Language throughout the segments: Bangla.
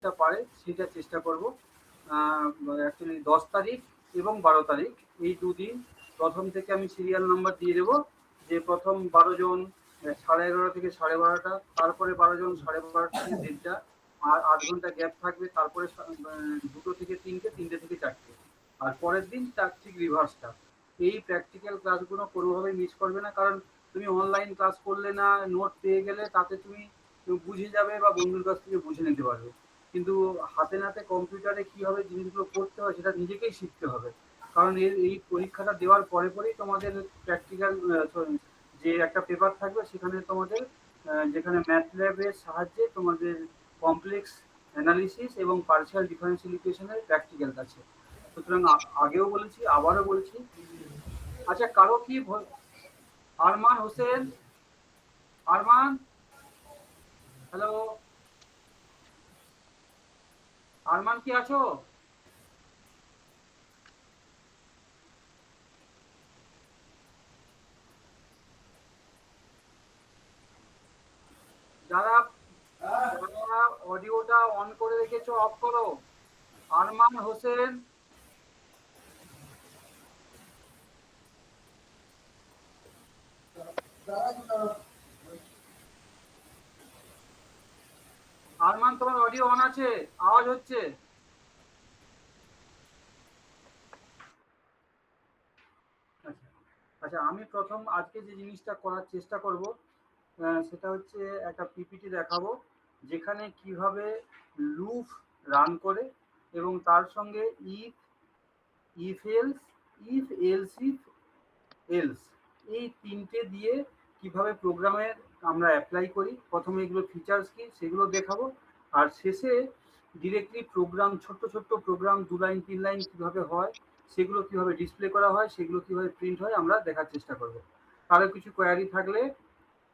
তারিখটা পারে সেটা চেষ্টা করব। অ্যাকচুয়ালি 10 তারিখ এবং 12 তারিখ এই দুদিন প্রথম থেকে আমি সিরিয়াল নাম্বার দিয়ে দেবো, যে প্রথম 12 জন 11:30 থেকে 12:30, তারপরে 12 জন 12:30 থেকে 1:30, আর 8 ঘন্টা গ্যাপ থাকবে, তারপরে 2টো থেকে 3টে, 3টে থেকে 4টে, আর পরের দিন তার ঠিক রিভার্সটা। এই প্র্যাকটিক্যাল ক্লাসগুলো কোনোভাবেই মিস করবে না, কারণ তুমি অনলাইন ক্লাস করলে না, নোট পেয়ে গেলে তাতে তুমি বুঝে যাবে বা বন্ধুর কাছ থেকে বুঝে নিতে পারবে, কিন্তু হাতে নাতে কম্পিউটারে কীভাবে জিনিসগুলো করতে হয় সেটা নিজেকেই শিখতে হবে, কারণ এই পরীক্ষাটা দেওয়ার পরে পরেই তোমাদের প্র্যাকটিক্যাল যে একটা পেপার থাকবে, সেখানে তোমাদের যেখানে ম্যাথ ল্যাবের সাহায্যে তোমাদের কমপ্লেক্স অ্যানালিসিস এবং পার্শিয়াল ডিফারেন্সিয়াল ইকুয়েশনের প্র্যাকটিক্যাল আছে। সুতরাং আগেও বলেছি, আবারও বলছি। আচ্ছা, কারো কি আরমান হোসেন, আরমান, হ্যালো, আরমান কি আছো? যারা যারা অডিওটা অন করে রেখেছো অফ করো। আরমান হোসেন, আরমান তোমার অডিও অন আছে, আওয়াজ হচ্ছে। আচ্ছা আচ্ছা, আমি প্রথম আজকে যে জিনিসটা করার চেষ্টা করব সেটা হচ্ছে একটা পিপিটি দেখাবো, যেখানে কিভাবে লুপ রান করে এবং তার সঙ্গে if, if else, if else if else, এই তিনটে দিয়ে কিভাবে প্রোগ্রামের আমরা অ্যাপ্লাই করি। প্রথমে এগুলো ফিচার্স কি সেগুলো দেখাবো, আর শেষে ডিরেক্টলি প্রোগ্রাম, ছোট্ট ছোট্ট প্রোগ্রাম 2 লাইন 3 লাইন কীভাবে হয়, সেগুলো কীভাবে ডিসপ্লে করা হয়, সেগুলো কীভাবে প্রিন্ট হয় আমরা দেখার চেষ্টা করব। কারো কিছু কোয়ারি থাকলে,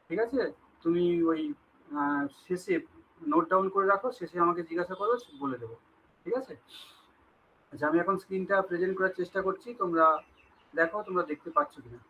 ঠিক আছে, তুমি ওই শেষে নোট ডাউন করে রাখো, শেষে আমাকে জিজ্ঞাসা করো, বলে দেবো, ঠিক আছে? আচ্ছা, আমি এখন স্ক্রিনটা প্রেজেন্ট করার চেষ্টা করছি, তোমরা দেখো তোমরা দেখতে পাচ্ছ কিনা।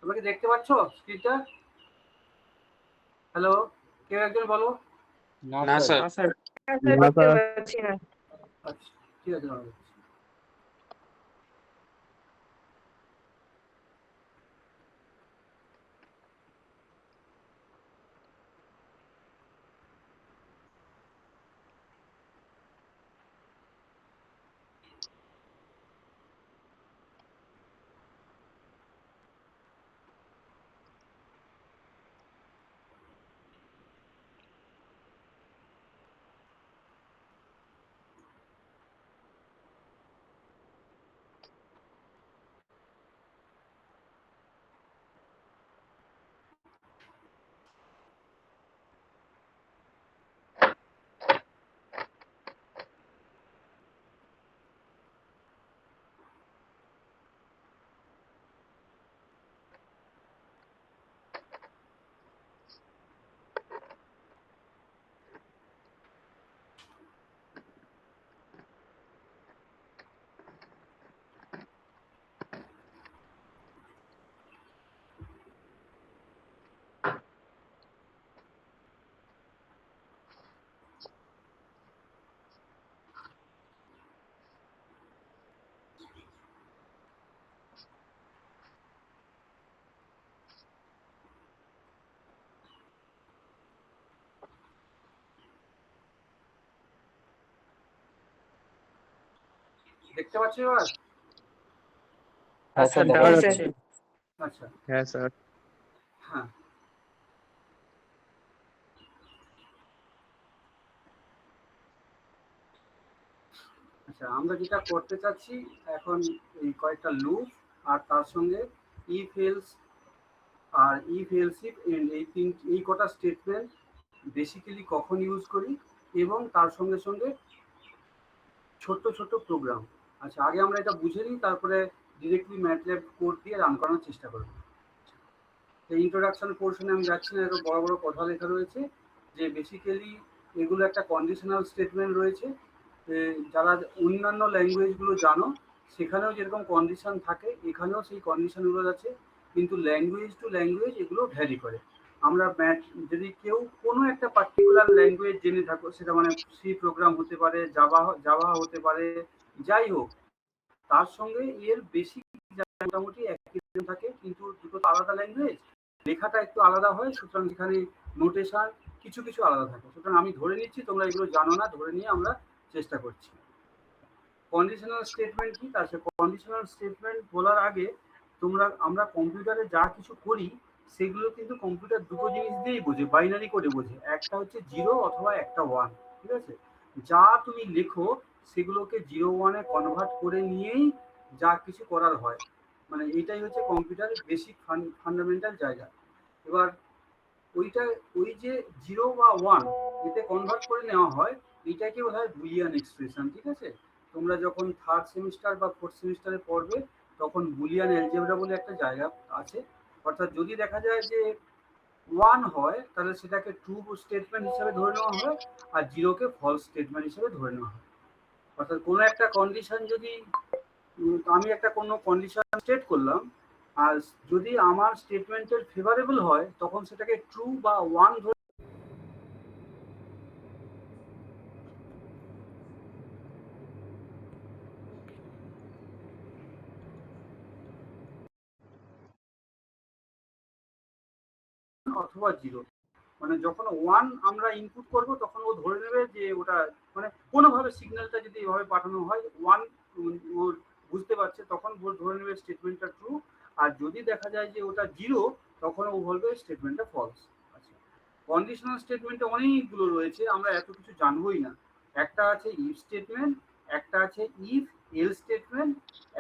তোমরা কি দেখতে পাচ্ছ স্ক্রিনটা? হ্যালো, কেউ একজন বলো। না স্যার। আচ্ছা, ঠিক আছে, দাঁড়াও। দেখতে পাচ্ছ এবার? হ্যাঁ স্যার, দেখা যাচ্ছে। আচ্ছা, হ্যাঁ স্যার। হ্যাঁ, আচ্ছা, আমরা যেটা করতে চাচ্ছি এখন, এই কয়েকটা লুপ আর তার সঙ্গে ইফ এলস আর ইফ এলস ইফ এই কটা স্টেটমেন্ট বেসিক্যালি কখন ইউজ করি, এবং তার সঙ্গে সঙ্গে ছোট্ট ছোট্ট প্রোগ্রাম। আচ্ছা, আগে আমরা এটা বুঝে নিই, তারপরে ডিরেক্টলি ম্যাটল্যাব কোড দিয়ে রান করার চেষ্টা করব। এই ইন্ট্রোডাকশন পোর্শনে আমি যাচ্ছি না, এত বড় বড় কথা লেখা রয়েছে যে বেসিক্যালি এগুলো একটা কন্ডিশনাল স্টেটমেন্ট রয়েছে। যারা অন্যান্য ল্যাঙ্গুয়েজগুলো জানো সেখানেও যেরকম কন্ডিশন থাকে এখানেও সেই কন্ডিশনগুলো আছে, কিন্তু ল্যাঙ্গুয়েজ টু ল্যাঙ্গুয়েজ এগুলো ভ্যারি করে। আমরা যদি কেউ কোনো একটা পার্টিকুলার ল্যাঙ্গুয়েজ জেনে থাকো, সেটা মানে সি প্রোগ্রাম হতে পারে, জাভা জাভা হতে পারে, যাই হোক, তার সঙ্গে এর বেশি মোটামুটি একই থাকে, কিন্তু দুটো আলাদা ল্যাঙ্গুয়েজ, লেখাটা একটু আলাদা হয়, সুতরাং এখানে নোটেশন কিছু কিছু আলাদা থাকে। সুতরাং আমি ধরে নিচ্ছি তোমরা এগুলো জানো না, ধরে নিয়ে আমরা চেষ্টা করছি। কন্ডিশনাল স্টেটমেন্ট কি? তার কন্ডিশনাল স্টেটমেন্ট বলার আগে আমরা কম্পিউটারে যা কিছু করি সেগুলো কিন্তু কম্পিউটার দুটো জিনিস দিয়েই বোঝে, বাইনারি কোডে বোঝে। একটা হচ্ছে 0 অথবা একটা 1, ঠিক আছে? যা তুমি লেখো সেগুলোকে 0 1-এ কনভার্ট করে নিয়েই যা কিছু করার হয়। মানে এটাই হচ্ছে কম্পিউটারের বেসিক ফান্ডামেন্টাল জায়গা। এবার ওইটা, ওই যে 0 বা 1 এতে কনভার্ট করে নেওয়া হয়, এটাকে বলা হয় বুলিয়ান এক্সপ্রেশন, ঠিক আছে? তোমরা যখন থার্ড সেমিস্টার বা ফোর্থ সেমিস্টারে পড়বে তখন বুলিয়ান অ্যালজেব্রা বলে একটা জায়গা আছে। অর্থাৎ যদি দেখা যায় যে 1 হয় তাহলে সেটাকে ট্রু স্টেটমেন্ট হিসেবে ধরে নেওয়া হয়, আর 0কে ফলস স্টেটমেন্ট হিসেবে ধরে নেওয়া হয়। অর্থাৎ কোনো একটা কন্ডিশন যদি আমি একটা কোনো কন্ডিশন স্টেট করলাম, আর যদি আমার স্টেটমেন্টের ফেভারেবল হয় তখন সেটাকে ট্রু বা 1 ধরে অথবা 0। মানে যখন 1 আমরা ইনপুট করব তখন ও ধরে নেবে যে ওটা, মানে কোনোভাবে সিগন্যালটা যদি এভাবে পাঠানো হয় 1 ও বুঝতে পারছে, তখন ধরে নেবে স্টেটমেন্টটা ট্রু। আর যদি দেখা যায় যে ওটা 0 তখন ও বলবে স্টেটমেন্টটা ফলস। আচ্ছা, কন্ডিশনাল স্টেটমেন্টে অনেকগুলো রয়েছে, আমরা এত কিছু জানবোই না। একটা আছে ইফ স্টেটমেন্ট, একটা আছে ইফ এল স্টেটমেন্ট,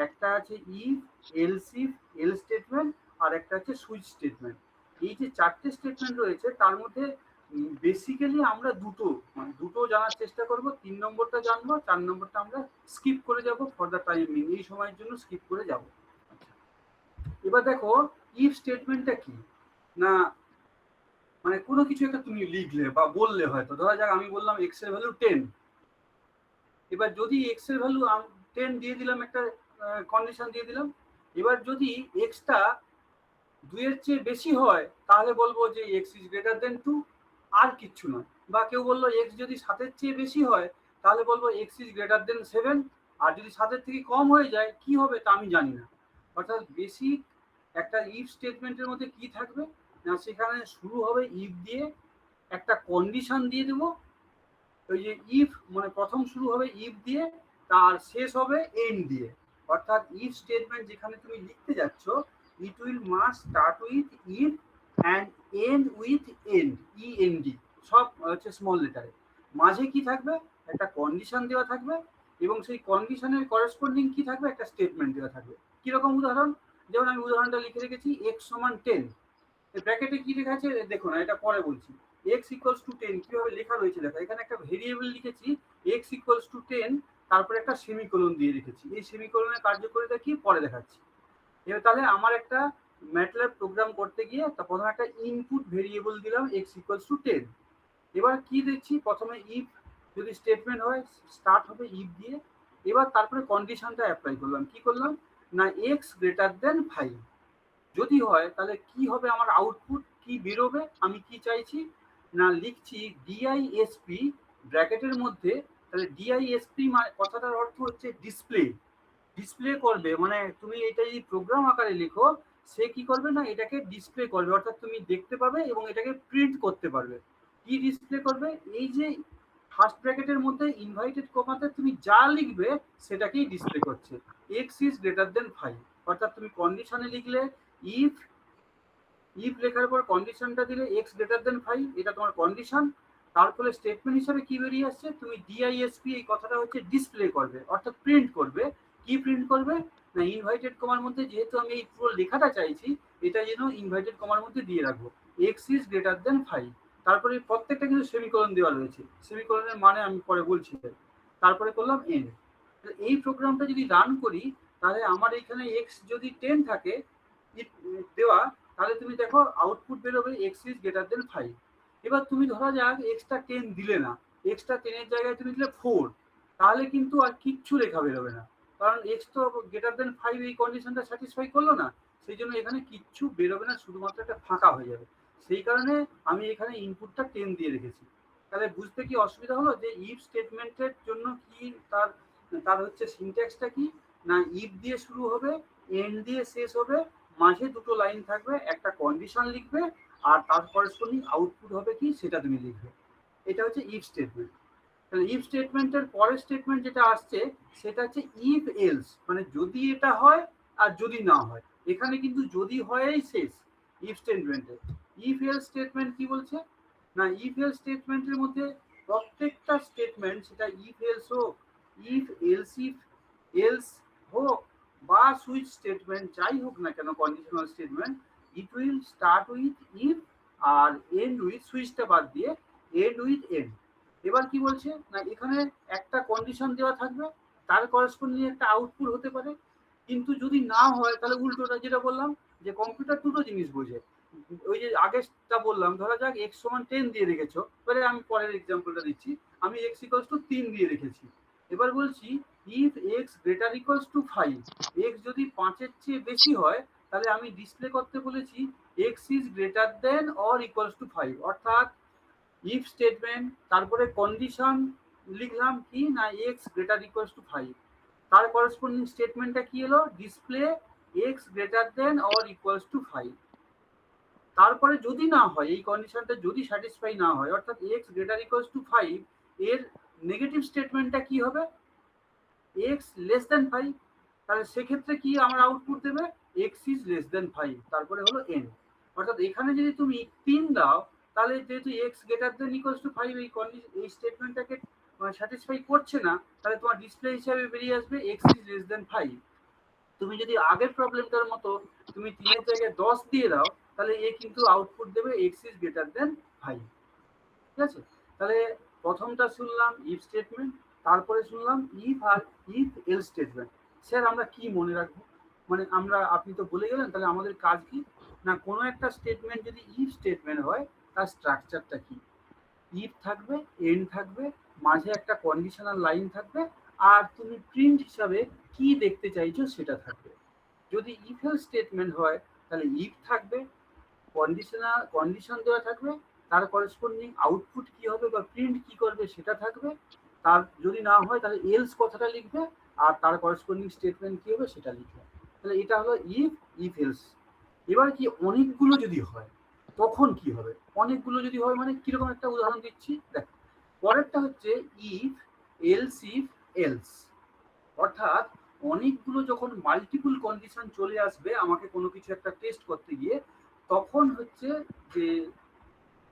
একটা আছে if else if else statement, আর একটা আছে সুইচ স্টেটমেন্ট। এই যে চারটে স্টেটমেন্ট রয়েছে তার মধ্যে বেসিক্যালি আমরা দুটো জানার চেষ্টা করব, 3 নম্বরটা জানবো, 4 নম্বরটা আমরা স্কিপ করে যাব ফর দ্য টাইমিং, এই সময়ের জন্য স্কিপ করে যাব। এবার দেখো ইফ স্টেটমেন্টটা কি না, মানে কোনো কিছু একটা তুমি লিখলে বা বললে, হয়তো ধরা যাক আমি বললাম এক্স এর ভ্যালু 10। এবার যদি এক্স এর ভ্যালু 10 দিয়ে দিলাম, একটা কন্ডিশন দিয়ে দিলাম। এবার যদি এক্সটা 2 এর চেয়ে বেশি হয় তাহলে বলবো যে এক্স ইজ গ্রেটার দেন 2, আর কিচ্ছু নয়। বা কেউ বললো এক্স যদি 7-এর চেয়ে বেশি হয় তাহলে বলবো এক্স ইজ গ্রেটার দেন 7, আর যদি 7-এর থেকে কম হয়ে যায় কি হবে তা আমি জানি না। অর্থাৎ বেসিক একটা ইফ স্টেটমেন্টের মধ্যে কি থাকবে না, সেখানে শুরু হবে ইফ দিয়ে, একটা কন্ডিশন দিয়ে দেবো, ওই যে ইফ মানে প্রথম শুরু হবে ইফ দিয়ে, তার শেষ হবে এন্ড দিয়ে। অর্থাৎ ইফ স্টেটমেন্ট যেখানে তুমি লিখতে যাচ্ছ, it will must start with if and end with end, E N D, সব হচ্ছে স্মল লেটারে। মাঝে কি থাকবে, একটা কন্ডিশন দেওয়া থাকবে, এবং সেই কন্ডিশনের করেসপন্ডিং কি থাকবে, একটা স্টেটমেন্ট দেওয়া থাকবে। কিরকম উদাহরণ, যেমন আমি উদাহরণটা লিখে রেখেছি এক্স সমান 10, ব্র্যাকেটে কি লেখা আছে দেখো না, এটা পরে বলছি। এক্স ইকুয়ালস টু 10 কিভাবে লেখা রয়েছে দেখো, এখানে একটা ভেরিয়েবল লিখেছি এক্স ইকুয়ালস টু 10, তারপরে একটা সেমিকোলন দিয়ে রেখেছি। এই সেমিকোলনের কার্যকারিতা কি পরে দেখাচ্ছি। এবার তাহলে আমার একটা ম্যাটল্যাব প্রোগ্রাম করতে গিয়ে প্রথমে একটা ইনপুট ভেরিয়েবল দিলাম এক্স ইকুয়ালস টু 10। এবার কি দেখছি, প্রথমে ইফ যদি স্টেটমেন্ট হয় স্টার্ট হবে ইফ দিয়ে। এবার তারপরে কন্ডিশনটা অ্যাপ্লাই করলাম, কি করলাম না এক্স গ্রেটার দেন 5। যদি হয় তাহলে কি হবে, আমার আউটপুট কি বেরোবে, আমি কি চাইছি না লিখছি ডিআইএসপি ব্র্যাকেটের মধ্যে। তাহলে ডিআইএসপি কথাটার অর্থ হচ্ছে ডিসপ্লে, ডিসপ্লে করবে। মানে তুমি এটা যদি প্রোগ্রাম আকারে লেখো, সে কি করবে না এটাকে ডিসপ্লে করবে, অর্থাৎ তুমি দেখতে পাবে এবং এটাকে প্রিন্ট করতে পারবে। কি ডিসপ্লে করবে, এই যে ফার্স্ট ব্র্যাকেটের মধ্যে ইনভাইটেড কমাতে তুমি যা লিখবে সেটাকেই ডিসপ্লে করছে, এক্স ইজ গ্রেটার দেন 5। অর্থাৎ তুমি কন্ডিশনে লিখলে ইফ, ইফ লেখার পর কন্ডিশনটা দিলে এক্স গ্রেটার দেন 5, এটা তোমার কন্ডিশন। তারপরে স্টেটমেন্ট হিসাবে কি বেরিয়ে আসছে, তুমি ডিআইএসপি এই কথাটা হচ্ছে ডিসপ্লে করবে, অর্থাৎ প্রিন্ট করবে। কি প্রিন্ট করবে না, ইনভাইটেড কমার মধ্যে যেহেতু আমি এই পুরো লেখাটা চাইছি, এটা যেন ইনভাইটেড কমার মধ্যে দিয়ে রাখবো, এক্স ইজ গ্রেটার দেন 5। তারপরে প্রত্যেকটা কিন্তু সেমিকোলন দেওয়া রয়েছে, সেমিকোলনের মানে আমি পরে বলছি। তারপরে করলাম এন্ড। এই প্রোগ্রামটা যদি রান করি, তাহলে আমার এখানে এক্স যদি 10 থাকে দেওয়া, তাহলে তুমি দেখো আউটপুট বেরোবে এক্স ইজ গ্রেটার দেন 5। এবার তুমি ধরা যাক এক্সট্রা 10 দিলে না, এক্সট্রা 10 এর জায়গায় তুমি দিলে 4, তাহলে কিন্তু আর কিচ্ছু লেখা বেরোবে না, কারণ এক্স তো গ্রেটার দেন 5 এই কন্ডিশনটা স্যাটিসফাই করলো না। সেই জন্য এখানে কিচ্ছু বেরোবে না, শুধুমাত্র একটা ফাঁকা হয়ে যাবে। সেই কারণে আমি এখানে ইনপুটটা 10 দিয়ে রেখেছি। তাহলে বুঝতে কি অসুবিধা হলো যে ইফ স্টেটমেন্টের জন্য কি তার তার হচ্ছে সিনট্যাক্সটা কি না, ইফ দিয়ে শুরু হবে, এন্ড দিয়ে শেষ হবে, মাঝে দুটো লাইন থাকবে, একটা কন্ডিশন লিখবে, আর তার করেসপন্ডিং আউটপুট হবে কি সেটা তুমি লিখবে। এটা হচ্ছে ইফ স্টেটমেন্ট। তাহলে ইফ স্টেটমেন্টের পরের স্টেটমেন্ট যেটা আসছে সেটা হচ্ছে ইফ এলস, মানে যদি এটা হয় আর যদি না হয়। এখানে কিন্তু যদি হয়ই শেষ ইফ স্টেটমেন্টে। ইফ এলস স্টেটমেন্ট কি বলছে না, ইফ এলস স্টেটমেন্টের মধ্যে প্রত্যেকটা স্টেটমেন্ট, সেটা ইফ এলস হোক, ইফ এলস হোক, বা সুইচ স্টেটমেন্ট যাই হোক না কেন, conditional statement, it will start with if আর এন্ড উইথ, সুইচটা বাদ দিয়ে এন্ড উইথ এন্ড। এবার কি বলছে না, এখানে একটা কন্ডিশন দেওয়া থাকবে, তার করেসপন্ডিং একটা আউটপুট হতে পারে। কিন্তু যদি না হয় তাহলে উল্টোটা যেটা বললাম, যে কম্পিউটার দুটো জিনিস বোঝে। ওই যে আগেটা বললাম, ধরা যাক এক্স সমান 10 দিয়ে রেখেছো, এবারে আমি পরের এক্সাম্পলটা দিচ্ছি, আমি এক্স ইকুয়ালস টু 3 দিয়ে রেখেছি। এবার বলছি if x greater equals to 5, x যদি 5-এর চেয়ে বেশি হয়, তাহলে আমি ডিসপ্লে করতে বলেছি x is greater than or equals to 5। অর্থাৎ ইফ স্টেটমেন্ট, তারপরে কন্ডিশন লিখলাম কি না এক্স গ্রেটার ইকুয়ালস টু 5, তার করেসপন্ডিং স্টেটমেন্টটা কি হলো, display x greater than or equals to 5। তারপরে যদি না হয়, এই কন্ডিশনটা যদি স্যাটিসফাই না হয়, অর্থাৎ এক্স গ্রেটার ইকুয়ালস টু 5, এর নেগেটিভ স্টেটমেন্টটা কি হবে, এক্স লেস দেন 5। তাহলে সেক্ষেত্রে কি আমার আউটপুট দেবে, এক্স ইজ লেস দেন 5, তারপরে হলো এন। অর্থাৎ এখানে যদি তুমি 3 দাও, তাহলে যেহেতু x greater then equals to 5 এই স্টেটমেন্টটাকে স্যাটিসফাই করছে না, তাহলে তোমার ডিসপ্লে হিসাবে বেরিয়ে আসবে এক্স ইজ লেস দেন 5। তুমি যদি আগের প্রবলেমটার মতো তুমি 3 এর জায়গায় 10 দিয়ে দাও, তাহলে এ কিন্তু আউটপুট দেবে এক্স ইজ গ্রেটার দেন 5। ঠিক আছে? তাহলে প্রথমটা শুনলাম ইফ স্টেটমেন্ট, তারপরে শুনলাম ইফ আর ইফ এলস স্টেটমেন্ট। স্যার আমরা কি মনে রাখবো, মানে আপনি তো বলে গেলেন, তাহলে আমাদের কাজ কি না, কোনো একটা স্টেটমেন্ট যদি ইফ স্টেটমেন্ট হয়, তার স্ট্রাকচারটা কি, ইফ থাকবে, এন্ড থাকবে, মাঝে একটা কন্ডিশনাল লাইন থাকবে, আর তুমি প্রিন্ট হিসাবে কি দেখতে চাইছো সেটা থাকবে। যদি ইফ এলস স্টেটমেন্ট হয়, তাহলে ইফ থাকবে, কন্ডিশন দেওয়া থাকবে, তার করেসপন্ডিং আউটপুট কি হবে বা প্রিন্ট কি করবে সেটা থাকবে। তার যদি না হয় তাহলে এলস কথাটা লিখবে, আর তার করেসপন্ডিং স্টেটমেন্ট কি হবে সেটা লিখবে। তাহলে এটা হলো ইফ এলস। এবার কি অনেকগুলো যদি হয় তখন কি হবে, অনেকগুলো যদি হয় মানে কিরকম একটা উদাহরণ দিচ্ছি দেখ। পরেরটা হচ্ছে ইফ এলস, অর্থাৎ অনেকগুলো যখন মাল্টিপল কন্ডিশন চলে আসবে আমাকে কোনো কিছু একটা টেস্ট করতে গিয়ে, তখন হচ্ছে যে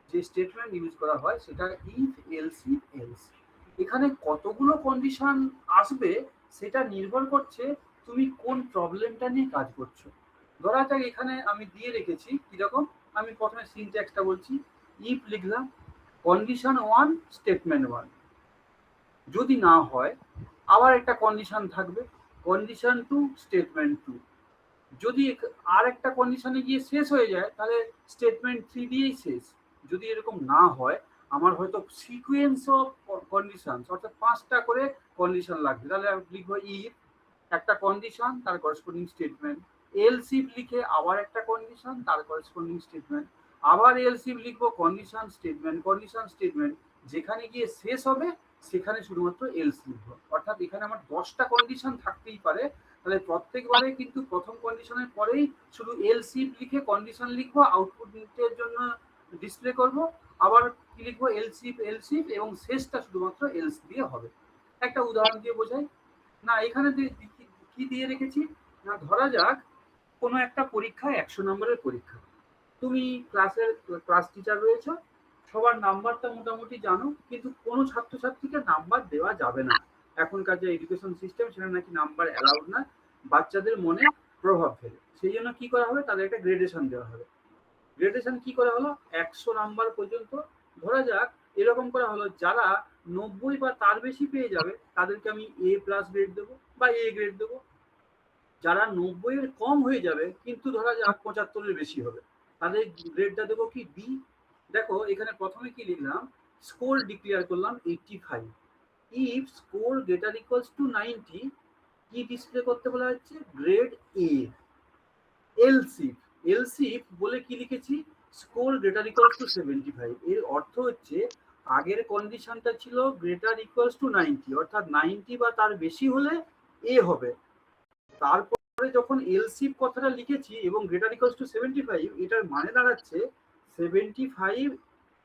যে স্টেটমেন্ট ইউজ করা হয় সেটা ইফ এলস। এখানে কতগুলো কন্ডিশন আসবে সেটা নির্ভর করছে তুমি কোন প্রবলেমটা নিয়ে কাজ করছো। ধরা যাক এখানে আমি দিয়ে রেখেছি কিরকম, আমি প্রথমে সিনট্যাক্সটা বলছি। ইফ লিখলাম কন্ডিশন 1 স্টেটমেন্ট 1, যদি না হয় আবার একটা কন্ডিশন থাকবে, কন্ডিশন 2 স্টেটমেন্ট 2। যদি আর একটা কন্ডিশনে গিয়ে শেষ হয়ে যায়, তাহলে স্টেটমেন্ট 3 দিয়েই শেষ। যদি এরকম না হয়, আমার হয়তো সিকোয়েন্স অফ কন্ডিশন, অর্থাৎ 5টা করে কন্ডিশন লাগবে, তাহলে আমি লিখবো ইফ একটা কন্ডিশন তার করেসপন্ডিং স্টেটমেন্ট, এলস ইফ লিখে আবার একটা কন্ডিশন তার করেসপন্ডিং স্টেটমেন্ট, আবার এলস ইফ লিখবো কন্ডিশন স্টেটমেন্ট, যেখানে গিয়ে শেষ হবে সেখানে শুধুমাত্র এলস লিখবো। অর্থাৎ এখানে আমার 10টা কন্ডিশন থাকতেই পারে, তাহলে প্রত্যেকবারে কিন্তু প্রথম কন্ডিশনের পরেই শুধু এলস ইফ লিখে কন্ডিশন লিখবো, আউটপুটের জন্য ডিসপ্লে করব, আবার কি লিখবো এলস ইফ, এবং শেষটা শুধুমাত্র এলস দিয়ে হবে। একটা উদাহরণ দিয়ে বোঝাই না, এখানে কি দিয়ে রেখেছি না, ধরা যাক কোনো একটা পরীক্ষা 100 নম্বরের পরীক্ষা, তুমি ক্লাস টিচার রয়েছে, সবার নাম্বারটা মোটামুটি জানো, কিন্তু কোনো ছাত্রছাত্রীকে নাম্বার দেওয়া যাবে না। এখনকার যে এডুকেশন সিস্টেম সেটা নাকি নাম্বার অ্যালাউড না, বাচ্চাদের মনে প্রভাব ফেলে। সেই জন্য কি করা হবে, তাদের একটা গ্রেডেশন দেওয়া হবে। গ্রেডেশন কি করা হলো, 100 নাম্বার পর্যন্ত ধরা যাক, এরকম করা হলো যারা 90 বা তার বেশি পেয়ে যাবে তাদেরকে আমি A+ গ্রেড দেবো বা A গ্রেড দেবো। যারা 90-এর কম হয়ে যাবে কিন্তু ধরা যাক 75-এর বেশি হবে, তাদের গ্রেডটা দেবো কি বি। দেখো এখানে প্রথমে কি লিখলাম, স্কোর ডিক্লেয়ার করলাম 85। If score greater equals to 90, কি ডিসপ্লে করতে বলা হচ্ছে, গ্রেড এ। এলসিফ, এলসিফ বলে কি লিখেছি, স্কোর গ্রেটার ইকুয়ালস টু 75। এর অর্থ হচ্ছে আগের কন্ডিশনটা ছিল গ্রেটার ইকুয়ালস টু 90, অর্থাৎ 90 বা তার বেশি হলে এ হবে। তারপরে যখন এলসিফ কথাটা লিখেছি এবং গ্রেটার ইকুয়ালস টু 75, এটার মানে দাঁড়াচ্ছে 75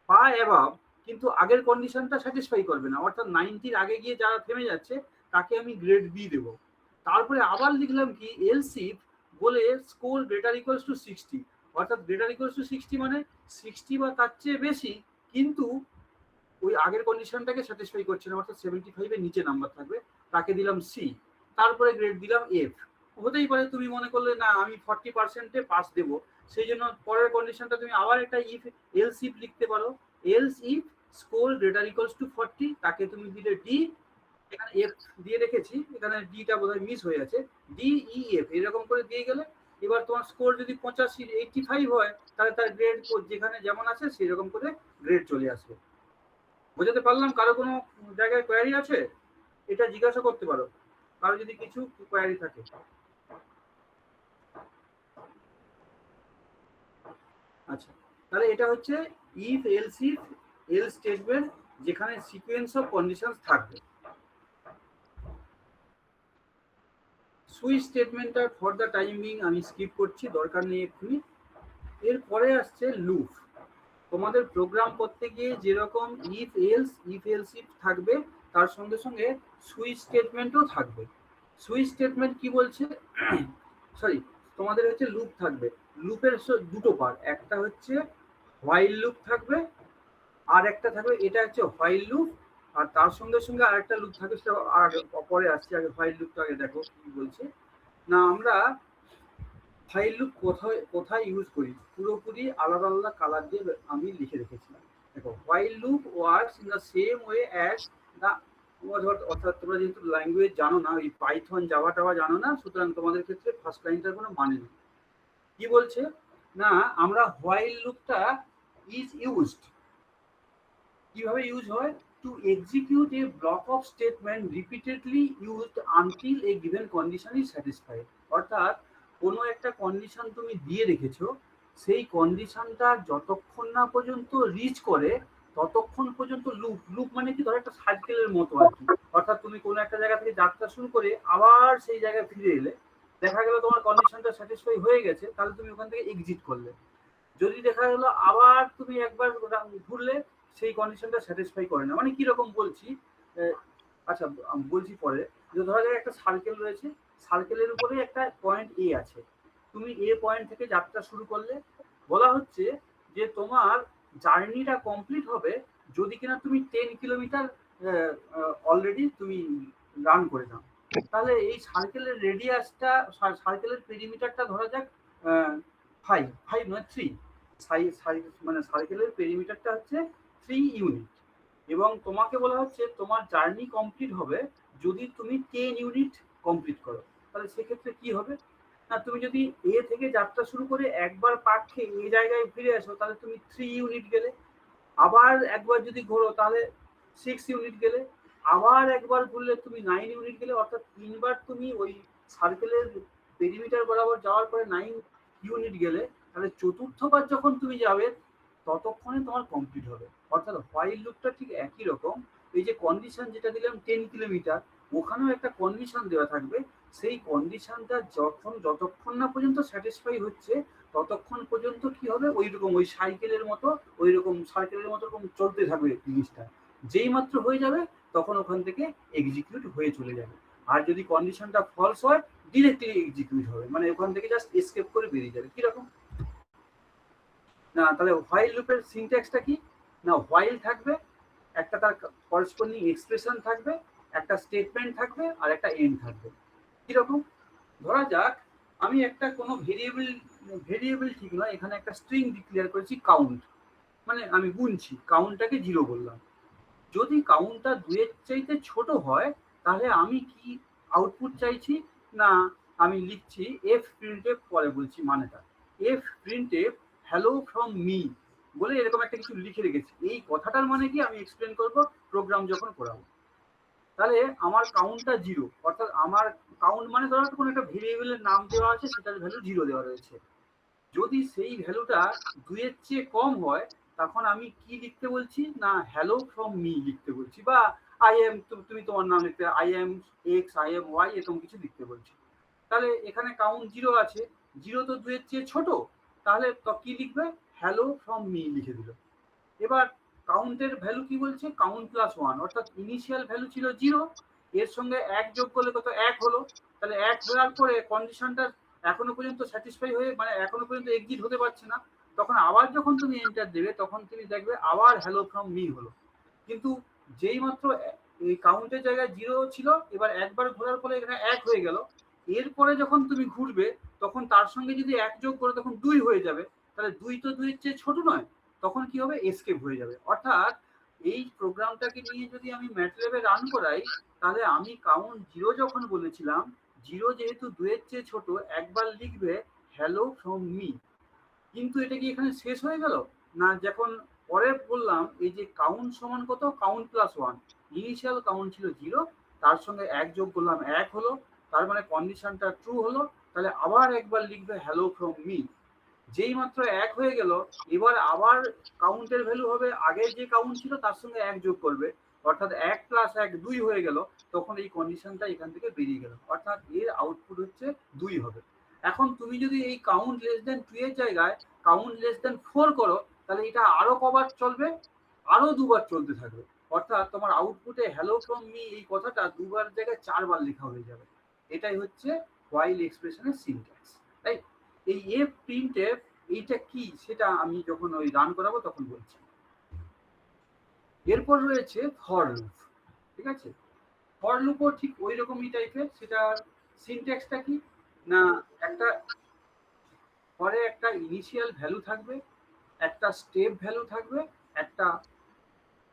বা অ্যাবাভ, কিন্তু আগের কন্ডিশনটা স্যাটিসফাই করবে না, অর্থাৎ 90-র আগে গিয়ে যারা থেমে যাচ্ছে তাকে আমি গ্রেড বি দেব। তারপরে আবার লিখলাম কি, এলসিফ বলে স্কোর গ্রেটার ইকুয়ালস টু 60, অর্থাৎ গ্রেটার ইকুয়ালস টু 60 মানে 60 বা তার চেয়ে বেশি, কিন্তু ওই আগের কন্ডিশনটাকে স্যাটিসফাই করছে না, অর্থাৎ 75-এর নিচে নাম্বার থাকবে, তাকে দিলাম সি। তারপরে গ্রেড দিলাম এফ। হতেই পারে তুমি মনে করলে না আমি 40%-এ পাস দেবো, সেই জন্য পরের কন্ডিশনটা তুমি আবার একটা ইফ এলস ইফ লিখতে পারো। Else if score greater equals to 40, তাকে তুমি দিলে ডি। এখানে এফ দিয়ে রেখেছি, এখানে ডিটা বোধহয় মিস হয়ে আছে, ডি ই এফ এরকম করে দিয়ে গেলে এবার তোমার স্কোর যদি 85 হয় তাহলে তার গ্রেড যেখানে যেমন আছে সেরকম করে গ্রেড চলে আসবে। বোঝাতে পারলাম? কারো কোনো জায়গায় কোয়ারি আছে, এটা জিজ্ঞাসা করতে পারো কারো যদি কিছু কোয়ারি থাকে। আচ্ছা, তাহলে এটা হচ্ছে if else if else statement, যেখানে সিকোয়েন্স অফ কন্ডিশনস থাকবে। সুইচ স্টেটমেন্টটা ফর দ্য টাইম বিং আমি স্কিপ করছি, দরকার নেই এক্ষুনি। এরপরে আসছে লুপ। তোমাদের প্রোগ্রাম করতে গিয়ে যেরকম ইফ এলস ইফ থাকবে, তার সঙ্গে সঙ্গে সুইচ স্টেটমেন্টও থাকবে। সুইচ স্টেটমেন্ট কি বলছে, সরি, তোমাদের হচ্ছে লুপ থাকবে। লুপের দুটো পার্ট, একটা হচ্ছে হোয়াইল লুপ থাকবে, আর একটা থাকবে এটা হচ্ছে হোয়াইল লুপ, আর তার সঙ্গে সঙ্গে আরেকটা লুপ থাকবে, সেটা পরে আসছে। আগে হোয়াইল লুপটা আগে দেখো কি বলছে। না, আমরা হোয়াইল লুপ কোথায় ইউজ করি, পুরোপুরি আলাদা আলাদা কালার দিয়ে আমি লিখে রেখেছিলাম। দেখো, while loop works in the same way as the, অর্থাৎ তোমরা যেহেতু ল্যাঙ্গুয়েজ জানো না, ওই পাইথন জাভা টাভা জানো না, সুতরাং তোমাদের ক্ষেত্রে ফার্স্ট লাইনটার কোনো মানে নেই। কি বলছে না, আমরা হোয়াইল লুপটা ইজ ইউজড, কিভাবে ইউজ হয়, two execute A block of statement repeatedly used until a given condition is satisfied. অর্থাৎ কোনো একটা কন্ডিশন তুমি দিয়ে রেখেছো, সেই কন্ডিশনটা যতক্ষণ না পর্যন্ত রিচ করে ততক্ষণ পর্যন্ত লুপ। লুপ মানে কি, ধরো একটা সার্কেলের মতো আর কি। অর্থাৎ তুমি কোনো একটা জায়গা থেকে যাত্রা শুরু করে আবার সেই জায়গায় ফিরে এলে, দেখা গেল তোমার কন্ডিশনটা স্যাটিসফাই হয়ে গেছে, তাহলে তুমি ওখান থেকে এক্সিট করলে। যদি দেখা গেলো আবার তুমি একবার ঘুরলে, সেই কন্ডিশনটা স্যাটিসফাই করে না। মানে কিরকম বলছি, আচ্ছা বলছি পরে। যে ধরা যায় একটা সার্কেল রয়েছে, সার্কেলের উপরে একটা পয়েন্ট এ আছে, তুমি এ পয়েন্ট থেকে যাত্রা শুরু করলে, বলা হচ্ছে যে তোমার জার্নিটা কমপ্লিট হবে যদি কিনা তুমি 10 কিলোমিটার অলরেডি তুমি রান করে নাও। তাহলে এই সার্কেলের রেডিয়াসটা, সার্কেলের পেরিমিটারটা ধরা যাক 5 নয় 3, মানে সার্কেলের পেরিমিটারটা হচ্ছে 3 ইউনিট, এবং তোমাকে বলা হচ্ছে তোমার জার্নি কমপ্লিট হবে যদি তুমি 10 ইউনিট কমপ্লিট করো। তাহলে সেক্ষেত্রে কি হবে না, তুমি যদি এ থেকে যাত্রা শুরু করে একবার পাক খেয়ে এই জায়গায় ফিরে আসো, তাহলে তুমি 3 ইউনিট গেলে। আবার একবার যদি ঘোরো তাহলে 6 ইউনিট গেলে। আবার একবার ঘুরলে তুমি 9 ইউনিট গেলে। অর্থাৎ 3বার তুমি ওই সার্কেলের পেরিমিটার বরাবর যাওয়ার পরে 9 ইউনিট গেলে, তাহলে চতুর্থবার যখন তুমি যাবে ততক্ষণে তোমার কমপ্লিট হবে। অর্থাৎ হোয়াইল লুপটা ঠিক একই রকম। এই যে কন্ডিশন যেটা দিলাম 10 কিলোমিটার, ওখানেও একটা কন্ডিশন দেওয়া থাকবে। সেই কন্ডিশনটা যতক্ষণ না পর্যন্ত স্যাটিসফাই হচ্ছে ততক্ষণ পর্যন্ত কি হবে, ওই রকম ওই সার্কেলের মতো এরকম চলতে থাকবে জিনিসটা। যেই মাত্র হয়ে যাবে তখন ওখান থেকে এক্সিকিউট হয়ে চলে যাবে। আর যদি কন্ডিশনটা ফলস হয়, ডিরেক্টলি এক্সিকিউট হবে, মানে ওখান থেকে জাস্ট এসকেপ করে বেরিয়ে যাবে। কিরকম না, তাহলে হোয়াইল লুপের সিনট্যাক্সটা কি, না, হোয়াইল থাকবে, একটা তার করসপন্ডিং এক্সপ্রেশন থাকবে, একটা স্টেটমেন্ট থাকবে, আর একটা এন্ড থাকবে। কিরকম? ধরা যাক আমি একটা কোনো ভেরিয়েবল ঠিক নয়, এখানে একটা স্ট্রিং ডিক্লেয়ার করেছি কাউন্ট, মানে আমি গুনছি, কাউন্টটাকে 0 বললাম। যদি কাউন্টটা 2 এর চাইতে ছোট হয় তাহলে আমি কি আউটপুট চাইছি? না, আমি লিখছি এফ প্রিন্টএফ, পরে বলছি মানেটা। F printf hello from me বলে এরকম একটা কিছু লিখে রেখেছি। এই কথাটার মানে কি আমি এক্সপ্লেন করব প্রোগ্রাম যখন করাবো। তাহলে আমার কাউন্টটা 0, অর্থাৎ আমার কাউন্ট মানে ধরো কোনো একটা ভেরিয়েবলের নাম দেওয়া আছে, সেটার ভ্যালু 0 দেওয়া রয়েছে। যদি সেই ভ্যালুটা 2 এর চেয়ে কম হয় তখন আমি কি লিখতে বলছি? না, হ্যালো ফ্রম মি লিখতে বলছি, বা আই এম, তুমি তোমার নাম লিখতে, I am X, I am Y, এরকম কিছু লিখতে বলছি। তাহলে এখানে কাউন্ট 0 আছে, 0 তো 2 এর চেয়ে ছোট, তাহলে তো কি লিখবে? হ্যালো ফ্রম মি লিখে দিল। এবার কাউন্টের ভ্যালু কি বলছে? কাউন্ট প্লাস 1, অর্থাৎ ইনিশিয়াল ভ্যালু ছিল 0, এর সঙ্গে 1 যোগ করলে কত? 1 হলো। তাহলে 1 হওয়ার পরে কন্ডিশনটা এখনো পর্যন্ত স্যাটিসফাই হয়ে, মানে এখনো পর্যন্ত এক্সিট হতে পারছে না। তখন আবার যখন তুমি এন্টার দেবে তখন তুমি দেখবে আবার হ্যালো ফ্রম মি হলো। কিন্তু যেই মাত্র এই কাউন্টের জায়গায় 0 ছিল, এবার একবার ঘোরার পরে এখানে 1 হয়ে গেল। এরপরে যখন তুমি ঘুরবে তখন তার সঙ্গে যদি 1 যোগ করে তখন 2 হয়ে যাবে। তাহলে 2 তো 2 এর চেয়ে ছোট নয়, তখন কি হবে? এসকেপ হয়ে যাবে। অর্থাৎ এই প্রোগ্রামটাকে নিয়ে যদি আমি ম্যাটল্যাবে রান করাই, তাহলে আমি কাউন্ট 0 যখন বলেছিলাম, 0 যেহেতু 2 এর চেয়ে ছোট, একবার লিখবে হ্যালো ফ্রম মি। কিন্তু এটা কি এখানে শেষ হয়ে গেল? না, যখন পরে বললাম এই যে কাউন্ট সমান কত? কাউন্ট প্লাস 1, ইনিশিয়াল কাউন্ট ছিল 0, তার সঙ্গে 1 যোগ করলাম, 1 হলো, তার মানে কন্ডিশনটা ট্রু হলো। তাহলে আবার একবার লিখবে হ্যালো ফ্রম মি। যেই মাত্র 1 হয়ে গেল, এবার আবার কাউন্টের ভ্যালু হবে আগের যে কাউন্ট ছিল তার সঙ্গে 1 যোগ করবে, অর্থাৎ 1 প্লাস 1 2 হয়ে গেল। তখন এই কন্ডিশনটা এখান থেকে বেরিয়ে গেল, অর্থাৎ এর আউটপুট হচ্ছে 2 হবে। এখন তুমি যদি এই কাউন্ট লেস দেন 2 এর জায়গায় কাউন্ট লেস দেন 4 করো, তাহলে এটা আরো কবার চলবে? আরো 2বার চলতে থাকবে। অর্থাৎ তোমার আউটপুটে হ্যালো ফ্রম মি এই কথাটা 2বার জায়গায় 4বার লেখা হয়ে যাবে। এটাই হচ্ছে হোয়াইল এক্সপ্রেশনের সিনট্যাক্স। তাই এই এফ প্রিন্টএফ এইটা কি সেটা আমি যখন ওই রান করাবো তখন বলছি। এরপর রয়েছে ফর লুপ। ঠিক আছে, ফর লুপও ঠিক ওই রকমই টাইপের। সেটার সিনট্যাক্সটা কি? না, একটা পরে একটা ইনিশিয়াল ভ্যালু থাকবে, একটা স্টেপ ভ্যালু থাকবে, একটা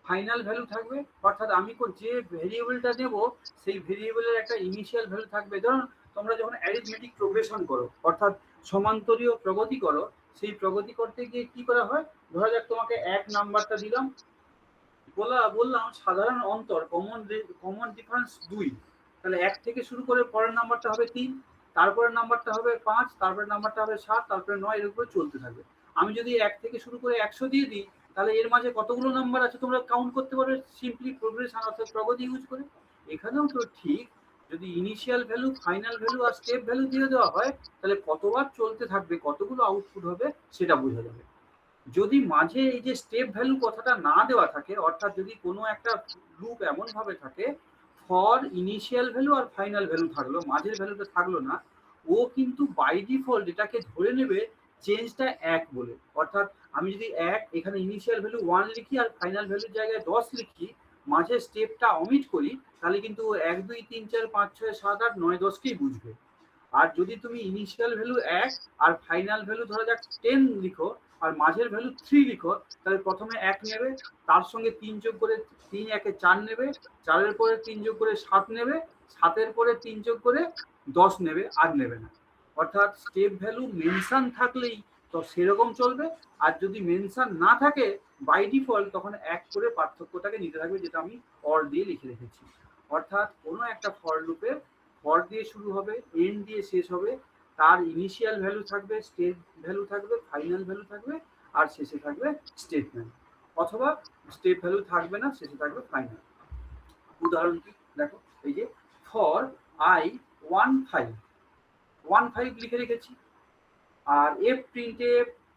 ফাইনাল ভ্যালু থাকবে। অর্থাৎ আমি যে ভেরিয়েবলটা নেব সেই ভেরিয়েবলের একটা ইনিশিয়াল ভ্যালু থাকবে। ধরুন তোমরা যখন অ্যারিথমেটিক প্রোগ্রেশন করো, অর্থাৎ সমান্তরীয় প্রগতি করো, সেই প্রগতি করতে গিয়ে কি করা হয়? ধরা যাক তোমাকে 1 নাম্বারটা দিলাম, বললাম সাধারণ অন্তর, কমন ডিফারেন্স 2, তাহলে 1 থেকে শুরু করে পরের নাম্বারটা হবে 3, তারপরের নাম্বারটা হবে 5, তারপরের নাম্বারটা হবে 7, তারপরে 9, এর উপরে চলতে থাকবে। আমি যদি 1 থেকে শুরু করে 100 দিয়ে দিই, তাহলে এর মাঝে কতগুলো নাম্বার আছে তোমরা কাউন্ট করতে পারবে সিম্পলি প্রোগ্রেশন অর্থাৎ প্রগতি ইউজ করে। এখানেও তো ঠিক, যদি ইনিশিয়াল ভ্যালু, ফাইনাল ভ্যালু আর স্টেপ ভ্যালু দিয়ে দেওয়া হয়, তাহলে কতবার চলতে থাকবে, কতগুলো আউটপুট হবে সেটা বোঝা যাবে। যদি মাঝে এই যে স্টেপ ভ্যালু কথাটা না দেওয়া থাকে, অর্থাৎ যদি কোনো একটা লুপ এমন ভাবে থাকে ফর ইনিশিয়াল ভ্যালু আর ফাইনাল ভ্যালু থাকলো, মাঝের ভ্যালুটা থাকলো না, ও কিন্তু বাই ডিফল্ট এটাকে ধরে নেবে চেঞ্জটা 1 বলে। অর্থাৎ আমি যদি এখানে ইনিশিয়াল ভ্যালু 1 লিখি আর ফাইনাল ভ্যালুর জায়গায় 10 লিখি, মাঝের স্টেপটা অমিট করি, তাহলে কিন্তু 1 2 3 4 5 6 7 8 9 10 কেই বুঝবে। আর যদি তুমি ইনিশিয়াল ভ্যালু 1 আর ফাইনাল ভ্যালু ধরা যাক 10 লিখো আর মাঝের ভ্যালু 3 লিখো, তাহলে প্রথমে 1 নেবে, তার সঙ্গে 3 যোগ করে 3 একে 4 নেবে, 4 এর পরে 3 যোগ করে 7 নেবে, 7 এর পরে 3 যোগ করে 10 নেবে, আর নেবে না। অর্থাৎ স্টেপ ভ্যালু মেনশন থাকলেই তো সেরকম চলবে, আর যদি মেনশন না থাকে বাই ডিফল্ট তখন 1 করে পার্থক্যটাকে নিতে থাকবে, যেটা আমি অর দিয়ে লিখে রেখেছি। অর্থাৎ কোনো একটা ফর লুপে ফর দিয়ে শুরু হবে, এন্ড দিয়ে শেষ হবে, তার ইনিশিয়াল ভ্যালু থাকবে, স্টেপ ভ্যালু থাকবে, ফাইনাল ভ্যালু থাকবে, আর শেষে থাকবে স্টেটমেন্ট। অথবা স্টেপ ভ্যালু থাকবে না, শেষে থাকবে ফাইনাল। উদাহরণ কি দেখো, এই যে ফর আই 15 লিখে রেখেছি, আর এফ প্রিন্টে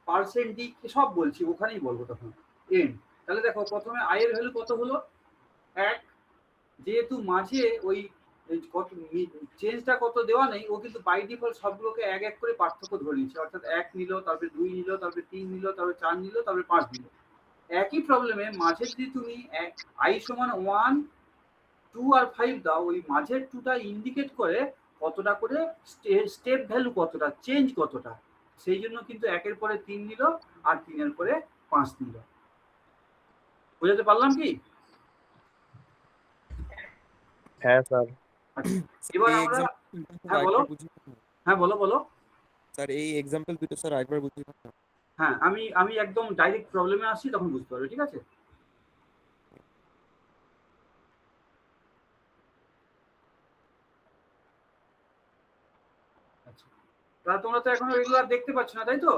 %d সব বলছি, ওখানেই বলবো তখন এন্ড। তাহলে দেখো প্রথমে আই এর ভ্যালু কত হলো? 1। যেহেতু মাঝে ওই কত চেঞ্জটা কত দেওয়া নেই, ও কিন্তু বাই ডিফল্ট সবগুলোকে 1 1 করে পার্থক্য ধরে নিচ্ছে। অর্থাৎ 1 নিল, তারপরে 2 নিল, তারপরে 3 নিল, তারপরে 4 নিল, তারপরে 5 নিল। একই প্রবলেমে মাঝে যদি তুমি i সমান 1, 2 আর 5 দাও, ওই মাঝের 2টা ইন্ডিকেট করে কতটা করে স্টেপ ভ্যালু কতটা, চেঞ্জ কতটা। সেই জন্য কিন্তু 1-এর পরে 3 নিল আর 3-এর পরে 5 নিল। বোঝাতে পারলাম কি? হ্যাঁ স্যার। আচ্ছা, এবার এই আমরা এক্সাম্পল হ্যাঁ বলো, হ্যাঁ বলো বলো। স্যার এই এক্সাম্পল দুটো স্যার আরেকবার বুঝিয়ে বলুন। হ্যাঁ, আমি একদম ডাইরেক্ট প্রবলেমে আসছি, তখন বুঝতে পারবে, ঠিক আছে? আচ্ছা, তাহলে তোমরা তো এখনো রেগুলার দেখতে পাচ্ছ না, তাই তো?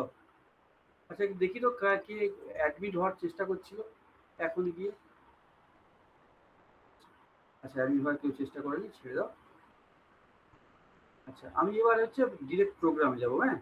আচ্ছা, দেখি তো কে অ্যাডমিট হওয়ার চেষ্টা করছিল এখন গিয়ে। আচ্ছা, অ্যাডমিট হওয়ার কেউ চেষ্টা করেনি, ছেড়ে দাও। আচ্ছা, আমি এবার হচ্ছে ডিরেক্ট প্রোগ্রামে যাবো। হ্যাঁ,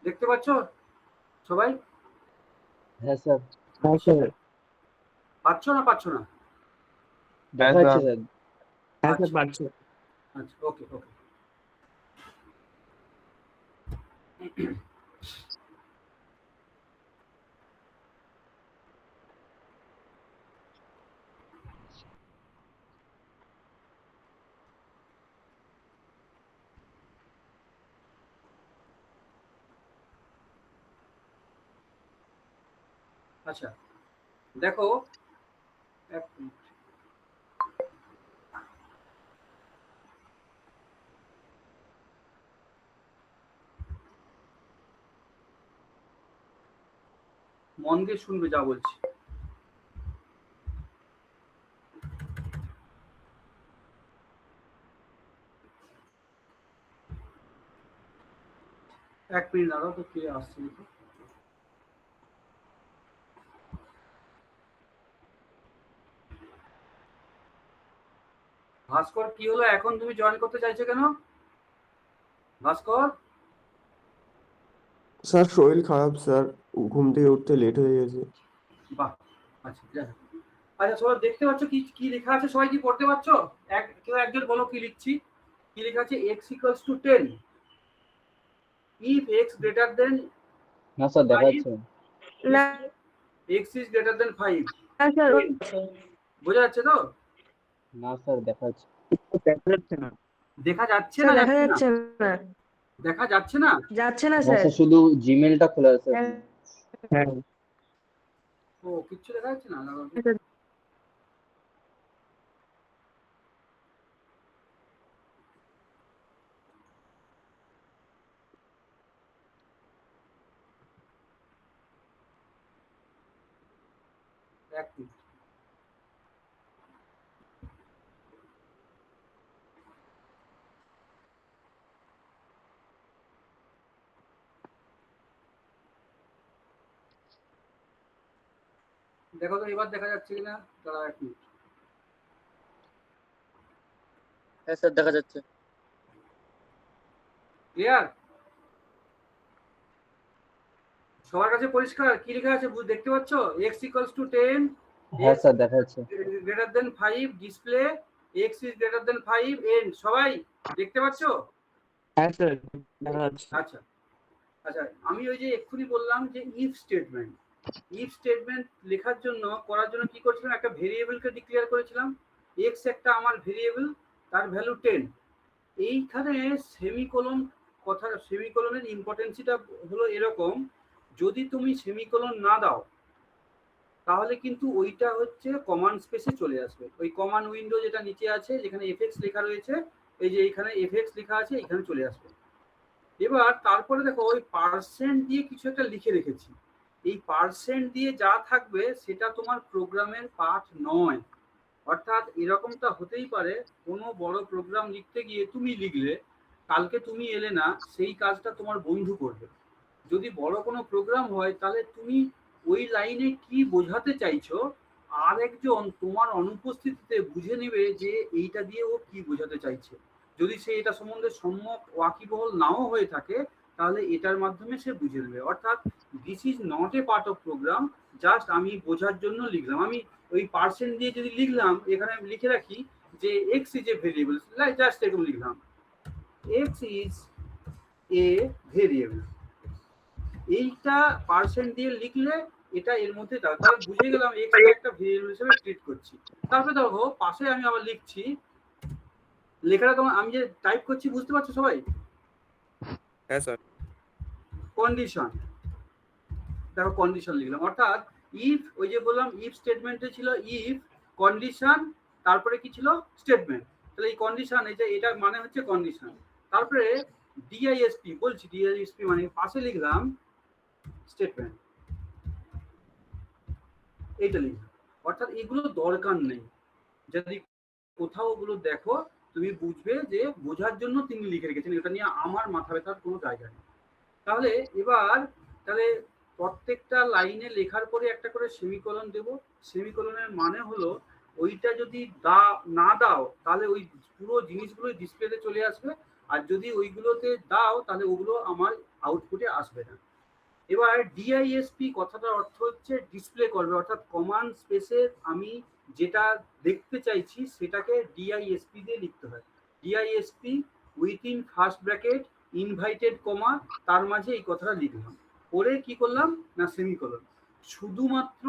দেখতে পাচ্ছ সবাই? হ্যাঁ স্যার, হ্যাঁ স্যার। পাচ্ছ না পাচ্ছ না? দেখা যাচ্ছে স্যার। হ্যাঁ আচ্ছা। স্যার পাচ্ছি। আচ্ছা, ওকে ওকে। আচ্ছা, দেখো, এক মিনিট। মন দিয়ে শুনবে যা বলছি। এক মিনিট দাঁড়াও তো, কে আসছে দেখো। ভাস্কর, কি হলো এখন তুমি জয়েন করতে চাইছো কেন ভাস্কর? স্যার শরীর খারাপ স্যার, ঘুম থেকে উঠতে লেট হয়ে গেছে। বাহ, আচ্ছা যাই হোক। আচ্ছা, সবাই দেখতে পাচ্ছ কি কি লেখা আছে? সবাই কি পড়তে পারছো? কেউ একজন বলো কি লিখছি, কি লেখা আছে? x equals to 10 if x greater than না স্যার, দেখা 5, যাচ্ছে না x is greater than 5। Sir, বোঝা যাচ্ছে তো? না স্যার, দেখা যাচ্ছে। দেখা যাচ্ছে না। দেখা যাচ্ছে স্যার না? দেখা যাচ্ছে না? যাচ্ছে না, দেখা যাচ্ছে না? যাচ্ছে না না স্যার। স্যার, শুধু জিমেলটা খোলা আছে। হ্যাঁ ও, কিচ্ছু দেখা যাচ্ছে না? এক মিনিট। দেখো তো এবার দেখা যাচ্ছে কিনা, দাঁড়াও এক মিনিট। হ্যাঁ স্যার, দেখা যাচ্ছে। ক্লিয়ার? সবার কাছে পরিষ্কার কি লেখা আছে দেখতে পাচ্ছ? x equals to 10, হ্যাঁ x স্যার, দেখা যাচ্ছে। greater than 5, display x is greater than 5, end। সবাই দেখতে পাচ্ছ? হ্যাঁ স্যার দেখা যাচ্ছে। আচ্ছা আচ্ছা, আমি ওই যে এক্ষুনি বললাম যে ইফ স্টেটমেন্ট, ইফ স্টেটমেন্ট লেখার জন্য করার জন্য কি করছিলাম, একটা ভেরিয়েবলকে ডিক্লেয়ার করেছিলাম। x একটা আমার ভেরিয়েবল, তার ভ্যালু 10। এইখানে সেমিকোলন, কথা সেমিকোলনের ইম্পর্টেন্সিটা হলো এরকম, যদি তুমি সেমিকোলন না দাও তাহলে কিন্তু ওইটা হচ্ছে কমান্ড স্পেসে চলে আসবে। ওই কমান্ড উইন্ডো যেটা নিচে আছে, যেখানে এফএক্স লেখা রয়েছে, এই যে এখানে এফএক্স লেখা আছে, এখানে চলে আসবে। এবার তারপরে দেখো ওই পার্সেন্ট দিয়ে কিছু একটা লিখে রেখেছি। এই পার্সেন্ট দিয়ে যা থাকবে সেটা তোমার প্রোগ্রামের পার্ট নয়। অর্থাৎ এরকমটা হতেই পারে, কোনো বড় প্রোগ্রাম লিখতে গিয়ে তুমি লিখলে, কালকে তুমি এলে না, সেই কাজটা তোমার বন্ধু করবে। যদি বড় কোনো প্রোগ্রাম হয় তাহলে তুমি ওই লাইনে কি বোঝাতে চাইছো আর একজন তোমার অনুপস্থিতিতে বুঝে নেবে যে এইটা দিয়ে ও কি বোঝাতে চাইছে। যদি সে এটা সম্বন্ধে সম্যক ওয়াকিবহল নাও হয়ে থাকে তাহলে এটার মাধ্যমে সে বুঝে নেবে। অর্থাৎ this is not a part of program, just আমি বোঝার জন্য লিখলাম। আমি ওই পার্সেন্ট দিয়ে যদি লিখলাম, এখানে আমি লিখে রাখি যে x is a variable, just এরকম লিখলাম এক্স ইজ এ ভেরিয়েবল, এইটা পার্সেন্ট দিয়ে লিখলে এটা এর মধ্যে দাও, তাহলে বুঝে গেলাম এক্স একটা ভেরিয়েবল হিসেবে ট্রিট করছি। তারপরে দেখো পাশে আমি আবার লিখছি, লেখাটা তোমার আমি যে টাইপ করছি বুঝতে পারছো সবাই? হ্যাঁ স্যার। কন্ডিশন, দেখো কন্ডিশন লিখলাম, অর্থাৎ ইফ, ওই যে বললাম ইফ স্টেটমেন্টে ছিল ইফ কন্ডিশন, তারপরে কি ছিল স্টেটমেন্ট, তাহলে এই কন্ডিশন, এটা মানে হচ্ছে কন্ডিশন। তারপরে ডিআইএসপি বলছি, ডিআইএসপি মানে পাশে লিখলাম স্টেটমেন্ট, এইটা লিখলাম। অর্থাৎ এগুলো দরকার নেই, যদি কোথাও ওগুলো দেখো তুমি বুঝবে যে বোঝার জন্য তিনি লিখে রেখেছেন, এটা নিয়ে আমার মাথা ব্যথার কোনো জায়গা নেই। তাহলে এবার তাহলে প্রত্যেকটা লাইনে লেখার পরে একটা করে সেমিকোলন দেব। সেমিকোলনের মানে হলো ওইটা যদি না দাও তাহলে ওই পুরো জিনিসগুলো ডিসপ্লেতে চলে আসবে, আর যদি ওইগুলোতে দাও তাহলে ওগুলো আমার আউটপুটে আসবে না। এবার ডিআইএসপি কথাটার অর্থ হচ্ছে ডিসপ্লে করবে, অর্থাৎ কমান্ড স্পেসে আমি যেটা দেখতে চাইছি সেটাকে ডিআইএসপি দিয়ে লিখতে হয়। ডিআইএসপি within first bracket inverted comma, তার মাঝে এই কথাটা লিখলাম, পরে কি করলাম না সেমিকোলন। শুধুমাত্র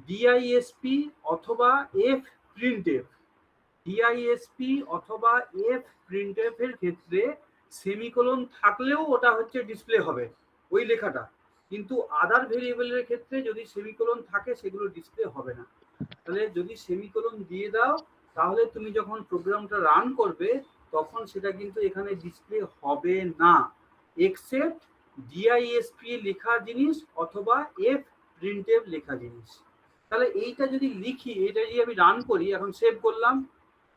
ডিআইএসপি অথবা এফ প্রিন্টএফ, ডিআইএসপি অথবা এফ প্রিন্টএফ এর ক্ষেত্রে সেমিকোলন থাকলেও ওটা হচ্ছে ডিসপ্লে হবে ওই লেখাটা, কিন্তু আদার ভেরিয়েবলের ক্ষেত্রে যদি সেমিকোলন থাকে সেগুলো ডিসপ্লে হবে না। তাহলে যদি সেমিকোলন দিয়ে দাও তাহলে তুমি যখন প্রোগ্রামটা রান করবে তখন সেটা কিন্তু এখানে ডিসপ্লে হবে না, এক্সেপ্ট ডিআইএসপি লেখা জিনিস অথবা এফ প্রিন্টএফ লেখা জিনিস। তাহলে এইটা যদি লিখি, এটা যদি আমি রান করি, এখন সেভ করলাম,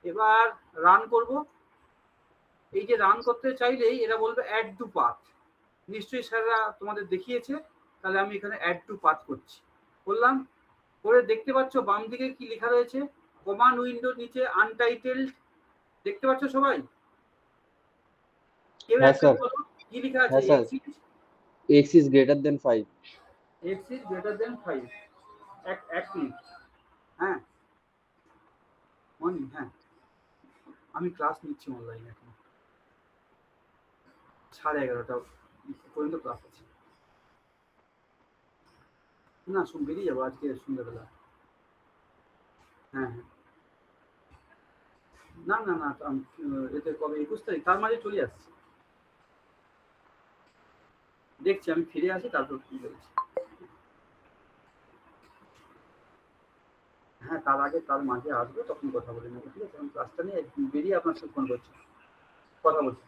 এবার রান করব। এই যে রান করতে চাইলেই এরা বলবে অ্যাড টু পাথ, নিশ্চয়ই স্যাররা তোমাদের দেখিয়েছে, তাহলে আমি এখানে অ্যাড টু পাথ করছি, করলাম। করে দেখতে পাচ্ছ বাম দিকে কি লেখা রয়েছে, কমান্ড উইন্ডোর নিচে আনটাইটেলড, দেখতে পাচ্ছ সবাই? কেউ হ্যাঁ একটা স্যার। বলো কি লেখা আছে? হ্যাঁ sir, x is greater than 5. x is greater than 5, এক মিনিট, হ্যাঁ মর্নিং, হ্যাঁ আমি ক্লাস নিচ্ছি অনলাইনে, এখন 11:30 পর্যন্ত ক্লাস আছে। না বেরিয়ে যাবো আজকে সন্ধ্যাবেলা। হ্যাঁ হ্যাঁ, না না না, এতে কবে 21 তারিখ, তার মাঝে চলে আসছি, দেখছি আমি ফিরে আসি তারপর কি বলছি। হ্যাঁ তার আগে তার মাঝে আসবে, তখন কথা বলে নেবো, ঠিক আছে? আমি ক্লাসটা নিয়ে বেরিয়ে আপনার সাথে ফোন করছি, কথা বলছি,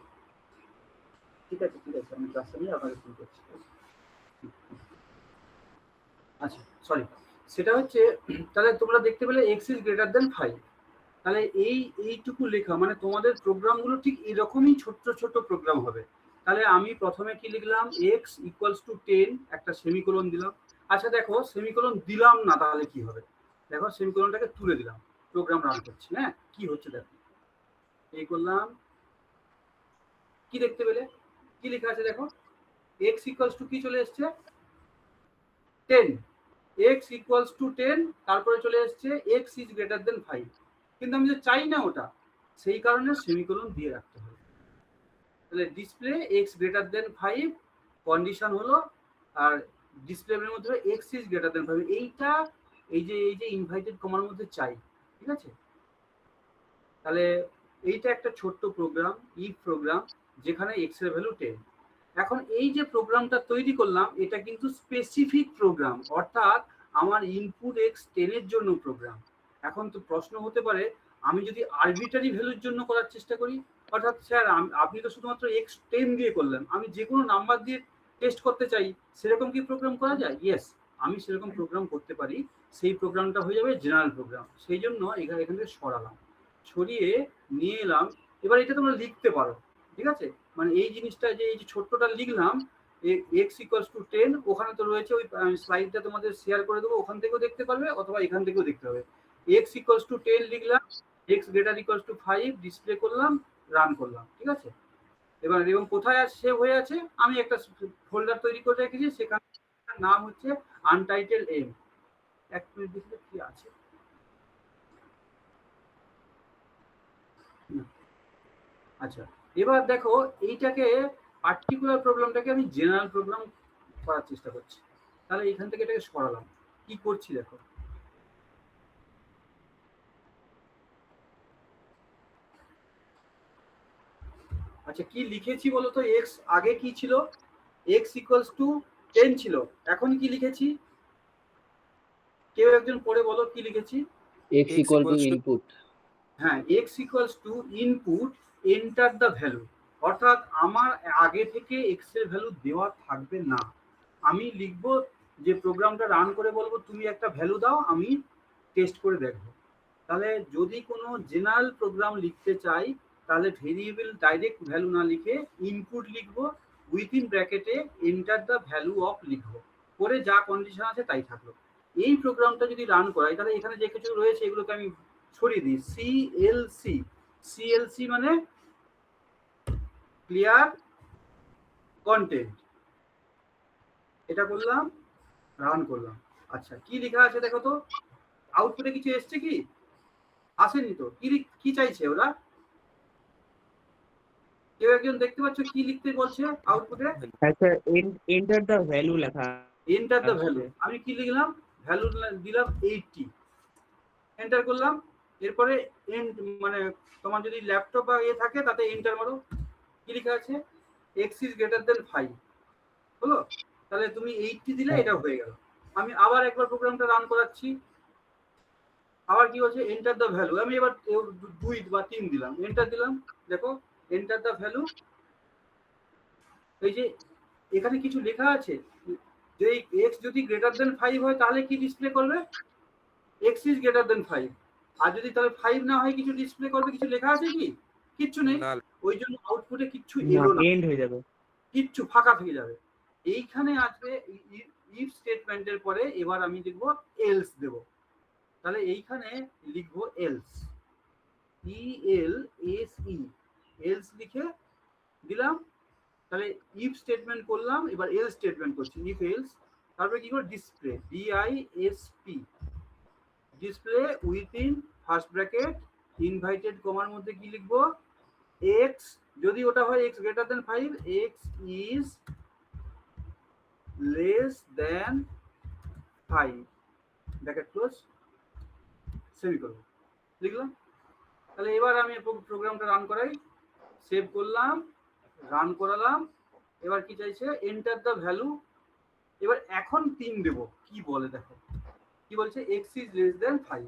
ঠিক আছে ঠিক আছে, আমি ক্লাসটা নিয়ে আপনাকে ফোন করছি। আচ্ছা সরি, সেটা হচ্ছে তাহলে তোমরা দেখতে পেলে এক্স ইজ গ্রেটার দেন 5, তাহলে এইটুকু লেখা মানে তোমাদের প্রোগ্রামগুলো ঠিক এরকমই ছোট্ট ছোট্ট প্রোগ্রাম হবে। তাহলে আমি প্রথমে কি লিখলাম, এক্স ইকুয়ালস টু 10, একটা সেমিকোলন দিলাম। আচ্ছা দেখো সেমিকোলন দিলাম না তাহলে কি হবে, দেখো সেমিকোলনটাকে তুলে দিলাম, প্রোগ্রাম রান করছি, হ্যাঁ কি হচ্ছে দেখো, এই করলাম, কি দেখতে পেলে কি লেখা আছে দেখো, এক্স ইকুয়ালস টু কি চলে এসছে 10, এক্স ইকুয়ালস টু 10, তারপরে চলে এসছে এক্স ইজ গ্রেটার দেন 5, কিন্তু আমি যে চাই না ওটা, সেই কারণে সেমিকোলন দিয়ে রাখতে হবে। তাহলে display x greater than 5 condition হলো, আর ডিসপ্লের মধ্যে এক্স ইজ গ্রেটার দেন 5, এইটা এই যে ইনভাইটেড কমার মধ্যে চাই, ঠিক আছে? তাহলে এইটা একটা ছোট্ট প্রোগ্রাম, ইফ প্রোগ্রাম, যেখানে এক্স এর ভ্যালু 10। এখন এই যে প্রোগ্রামটা তৈরি করলাম এটা কিন্তু স্পেসিফিক প্রোগ্রাম, অর্থাৎ আমার ইনপুট এক্স 10 এর জন্য প্রোগ্রাম। এখন তো প্রশ্ন হতে পারে, আমি যদি আরবিটারি ভ্যালুর জন্য করার চেষ্টা করি, অর্থাৎ স্যার আপনি তো শুধুমাত্র এক্স 10 দিয়ে করলেন, আমি যে কোনো নাম্বার দিয়ে টেস্ট করতে চাই, সেরকম কি প্রোগ্রাম করা যায়? ইয়েস, আমি সেরকম প্রোগ্রাম করতে পারি, সেই প্রোগ্রামটা হয়ে যাবে জেনারেল প্রোগ্রাম। সেই জন্য এখান থেকে সরালাম, ছড়িয়ে নিয়ে এলাম। এবার এটা তোমরা লিখতে পারো, ঠিক আছে? মানে এই জিনিসটা যে এই যে ছোট্টটা লিখলাম, এক্স ইকুয়ালস টু 10, ওখানে তো রয়েছে, ওই স্লাইডটা তোমাদের শেয়ার করে দেবো, ওখান থেকেও দেখতে পারবে অথবা এখান থেকেও দেখতে হবে। এক্স ইকুয়ালস টু 10 লিখলাম, x greater equals to 5 display করলাম, রান করলাম, ঠিক আছে। এবার এবং কোথায় সেভ হয়ে আছে, আমি একটা ফোল্ডার তৈরি করে রেখেছি, সেখানে নাম হচ্ছে আনটাইটেল এম। এক মিনিট দেখলে কি আছে। আচ্ছা, এবার দেখো এইটাকে পার্টিকুলার প্রোগ্রামটাকে আমি জেনারেল প্রোগ্রাম করার চেষ্টা করছি। তাহলে এখান থেকে এটাকে সরালাম, কি করছি দেখো। আচ্ছা, কি লিখেছি বলো তো? এক্স আগে কি ছিল? এক্স ইকুয়ালস টু 10 ছিল, এখন কি লিখেছি? কেউ একজন পড়ে বলো কি লিখেছি? x equal to input. হ্যাঁ, x equals to input enter the value, অর্থাৎ আমার আগে থেকে এক্স এর ভ্যালু দেওয়া থাকবে না। আমি লিখব যে প্রোগ্রামটা রান করে বলবো তুমি একটা ভ্যালু দাও, আমি টেস্ট করে দেখব। তাহলে যদি কোনো জেনারেল প্রোগ্রাম লিখতে চাই, তাহলে ভেরিয়েবল ডাইরেক্ট ভ্যালু না লিখে ইনপুট লিখবো, উইথিন ব্র্যাকেটে এন্টার দ্য ভ্যালু অফ লিখবো, করে যা কন্ডিশন আছে তাই থাকলো। এই প্রোগ্রামটা যদি রান করাই, তাহলে এখানে যে কিছু রয়েছে এগুলোকে আমি ছড়িয়ে দিই। সিএলসি, সিএলসি মানে ক্লিয়ার কন্টেন্ট, এটা করলাম, রান করলাম। আচ্ছা, কি লেখা আছে দেখো তো, আউটপুটে কিছু এসছে কি? আসেনি তো। কি চাইছে ওরা? কেউ একজন দেখতে পাচ্ছ কি লিখতে বলছে আউটপুটে? হ্যাঁ স্যার, এন্টার দ্য ভ্যালু লেখা এন্টার দ্য আছে। ভ্যালু। আমি কি লিখলাম? ভ্যালু দিলাম 80, এন্টার করলাম। এরপরে এন্ড মানে তোমার যদি ল্যাপটপ বা এ থাকে তাতে এন্টার মারো। কি লেখা আছে? এক্স ইজ গ্রেটার দেন 5 হলো, তাহলে তুমি 80 দিলে এটা হয়ে গেল। আমি আবার একবার প্রোগ্রামটা রান করাচ্ছি, আবার কি হচ্ছে? Enter the value. আমি এবার 2 বা 3 দিলাম, এন্টার দিলাম, দেখো এন্টার দ্য ভ্যালু। এই যে এখানে কিছু লেখা আছে যে এক্স যদি গ্রেটার দেন 5 হয় তাহলে কি ডিসপ্লে করবে? X is greater than 5। আর যদি তাহলে 5 না হয় কিছু ডিসপ্লে করবে? কিছু লেখা আছে কি? কিচ্ছু নেই, না। ওই জন্য আউটপুটে কিচ্ছু না, এলো না, এন্ড হয়ে যাবে। কিচ্ছু ফাঁকা থেকে যাবে। এইখানে আসবে ইফ স্টেটমেন্টের পরে, এবার আমি লিখবো এলস দেব। তাহলে এইখানে লিখবো এলস, ELSE, এলস লিখে দিলাম। তাহলে ইফ স্টেটমেন্ট করলাম, এবার এলস স্টেটমেন্ট করছি, ইফ এলস। তারপরে কি করব? Display, DISP, display within first bracket inverted কমার মধ্যে কি লিখবো? এক্স, যদি ওটা হয় X greater than 5, X is less than 5 bracket close, semicolon লিখলাম। তাহলে এবার আমি প্রোগ্রামটা রান করাই, সেভ করলাম, রান করালাম। এবার কি চাইছে? Enter the value. এবার এখন 3 দেব, কি বলে দেখো, কি বলছে? X is less than 5।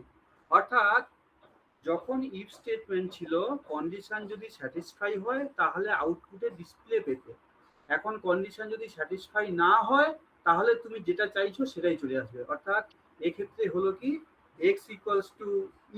অর্থাৎ যখন ইফ স্টেটমেন্ট ছিল কন্ডিশন যদি স্যাটিসফাই হয় তাহলে আউটপুটে ডিসপ্লে পেতে, এখন কন্ডিশন যদি স্যাটিসফাই না হয় তাহলে তুমি যেটা চাইছো সেটাই চলে আসবে। অর্থাৎ এক্ষেত্রে হলো কি, এক্স ইকুয়ালস টু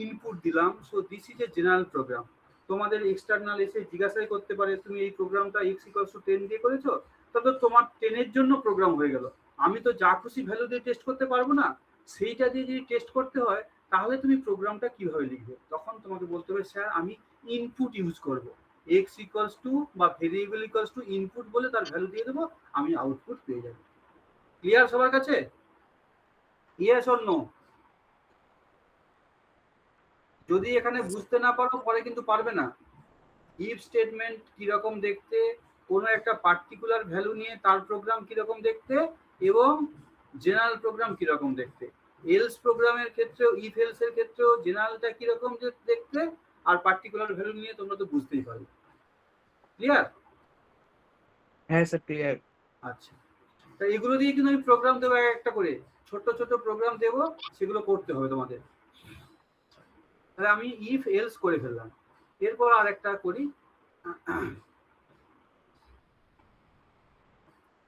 ইনপুট দিলাম, so this is a general program. তোমাদের এক্সটার্নাল এসে জিজ্ঞাসাই করতে পারে তুমি এই প্রোগ্রামটা এক্স ইকুয়ালস টু 10 দিয়ে করেছো, তবে তোমার 10 এর জন্য প্রোগ্রাম হয়ে গেল। আমি তো যা খুশি ভ্যালু দিয়ে টেস্ট করতে পারবো না, সেইটা দিয়ে যদি টেস্ট করতে হয় তাহলে তুমি প্রোগ্রামটা কিভাবে লিখবে? তখন তোমাকে বলতে হবে স্যার আমি ইনপুট ইউজ করব, এক্স ইকুয়ালস টু বা ভেরিয়েবল ইকুয়ালস টু ইনপুট বলে তার ভ্যালু দিয়ে দেবো, আমি আউটপুট পেয়ে যাব। ক্লিয়ার সবার কাছে? Yes or no? যদি এখানে বুঝতে না পারো পরে কিন্তু পারবে না। ইফ স্টেটমেন্ট কিরকম দেখতে, কোনো একটা পার্টিকুলার ভ্যালু নিয়ে তার প্রোগ্রাম কিরকম দেখতে, এবং জেনারেল প্রোগ্রাম কিরকম দেখতে। এলস প্রোগ্রামের ক্ষেত্রেও, ইফ এলস এর ক্ষেত্রেও জেনারেলটা কিরকম দেখতে, আর পার্টিকুলার ভ্যালু নিয়ে তোমরা তো বুঝতেই পারবে। ক্লিয়ার? হ্যাঁ স্যার, ক্লিয়ার। আচ্ছা, তা এগুলো দিয়ে কিন্তু আমি প্রোগ্রাম দেবো, একটা করে ছোট ছোট প্রোগ্রাম দেবো, সেগুলো করতে হবে তোমাদের। তাহলে আমি ইফ এলস করে ফেললাম। এরপর আর একটা করি,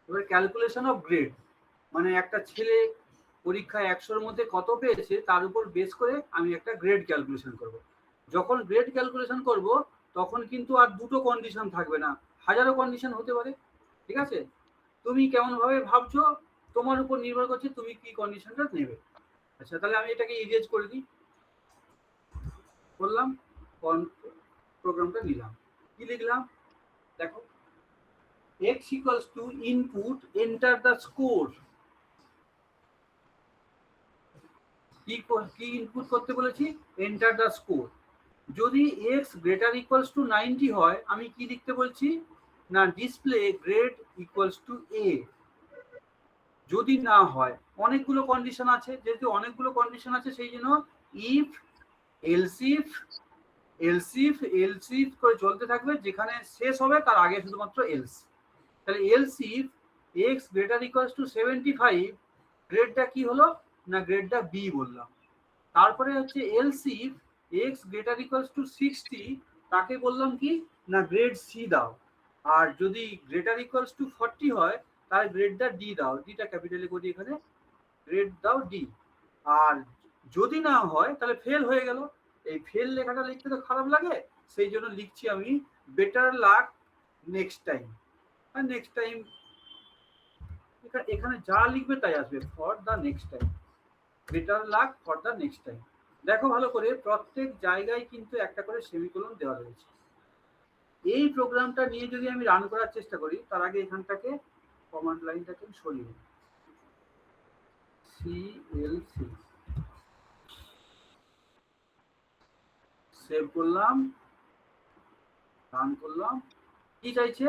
এবার ক্যালকুলেশন অফ গ্রেড, মানে একটা ছেলে পরীক্ষায় 100-র মধ্যে কত পেয়েছে তার উপর বেস করে আমি একটা গ্রেড ক্যালকুলেশন করব। যখন গ্রেড ক্যালকুলেশন করব তখন কিন্তু আর দুটো কন্ডিশন থাকবে না, হাজারো কন্ডিশন হতে পারে, ঠিক আছে? তুমি কেমন ভাবে ভাবছো তোমার উপর নির্ভর করছে তুমি কি কন্ডিশনটা নেবে। আচ্ছা তাহলে আমি এটাকে ইরেজ করে দিই, করলাম, প্রোগ্রামটা নিলাম, কি লিখলাম দেখো, x equals to input enter the score। কি ইনপুট করতে বলেছি, এন্টার দ্য স্কোর। যদি x গ্রেটার ইকুয়ালস টু 90 হয় আমি কি লিখতে বলছি না display grade equals to a। যদি না হয় অনেকগুলো কন্ডিশন আছে, যেহেতু অনেকগুলো কন্ডিশন আছে সেই জন্য ইফ এলসিফ এলসিফ এলসিফ করে চলতে থাকবে, যেখানে শেষ হবে তার আগে শুধুমাত্র এলস। তাহলে else if x greater equals to 75, গ্রেডটা কি হলো না গ্রেডটা বি বললাম। তারপরে হচ্ছে else if x greater equals to 60, তাকে বললাম কি না গ্রেড সি দাও। আর যদি গ্রেটার ইকুয়ালস টু 40 হয় তাহলে গ্রেডটা ডি দাও, ডিটা ক্যাপিটালে করি এখানে, গ্রেড দাও ডি। আর যদি না হয় তাহলে ফেল হয়ে গেল। এই ফেল লেখাটা লিখতে তো খারাপ লাগে, সেই জন্য লিখছি আমি বেটার লাক নেক্সট টাইম। আর নেক্সট টাইম এখানে যা লিখবে তাই আসবে, for the next time, better luck for the next time. দেখো ভালো করে প্রত্যেক জায়গায় কিন্তু একটা করে সেমিকোলন দেওয়া রয়েছে। এই প্রোগ্রামটা নিয়ে যদি আমি রান করার চেষ্টা করি তার আগে এখানটাকে কমান্ড লাইনটাকে সরিয়ে সিএলসি সেভ করলাম, রান করলাম। কি চাইছে,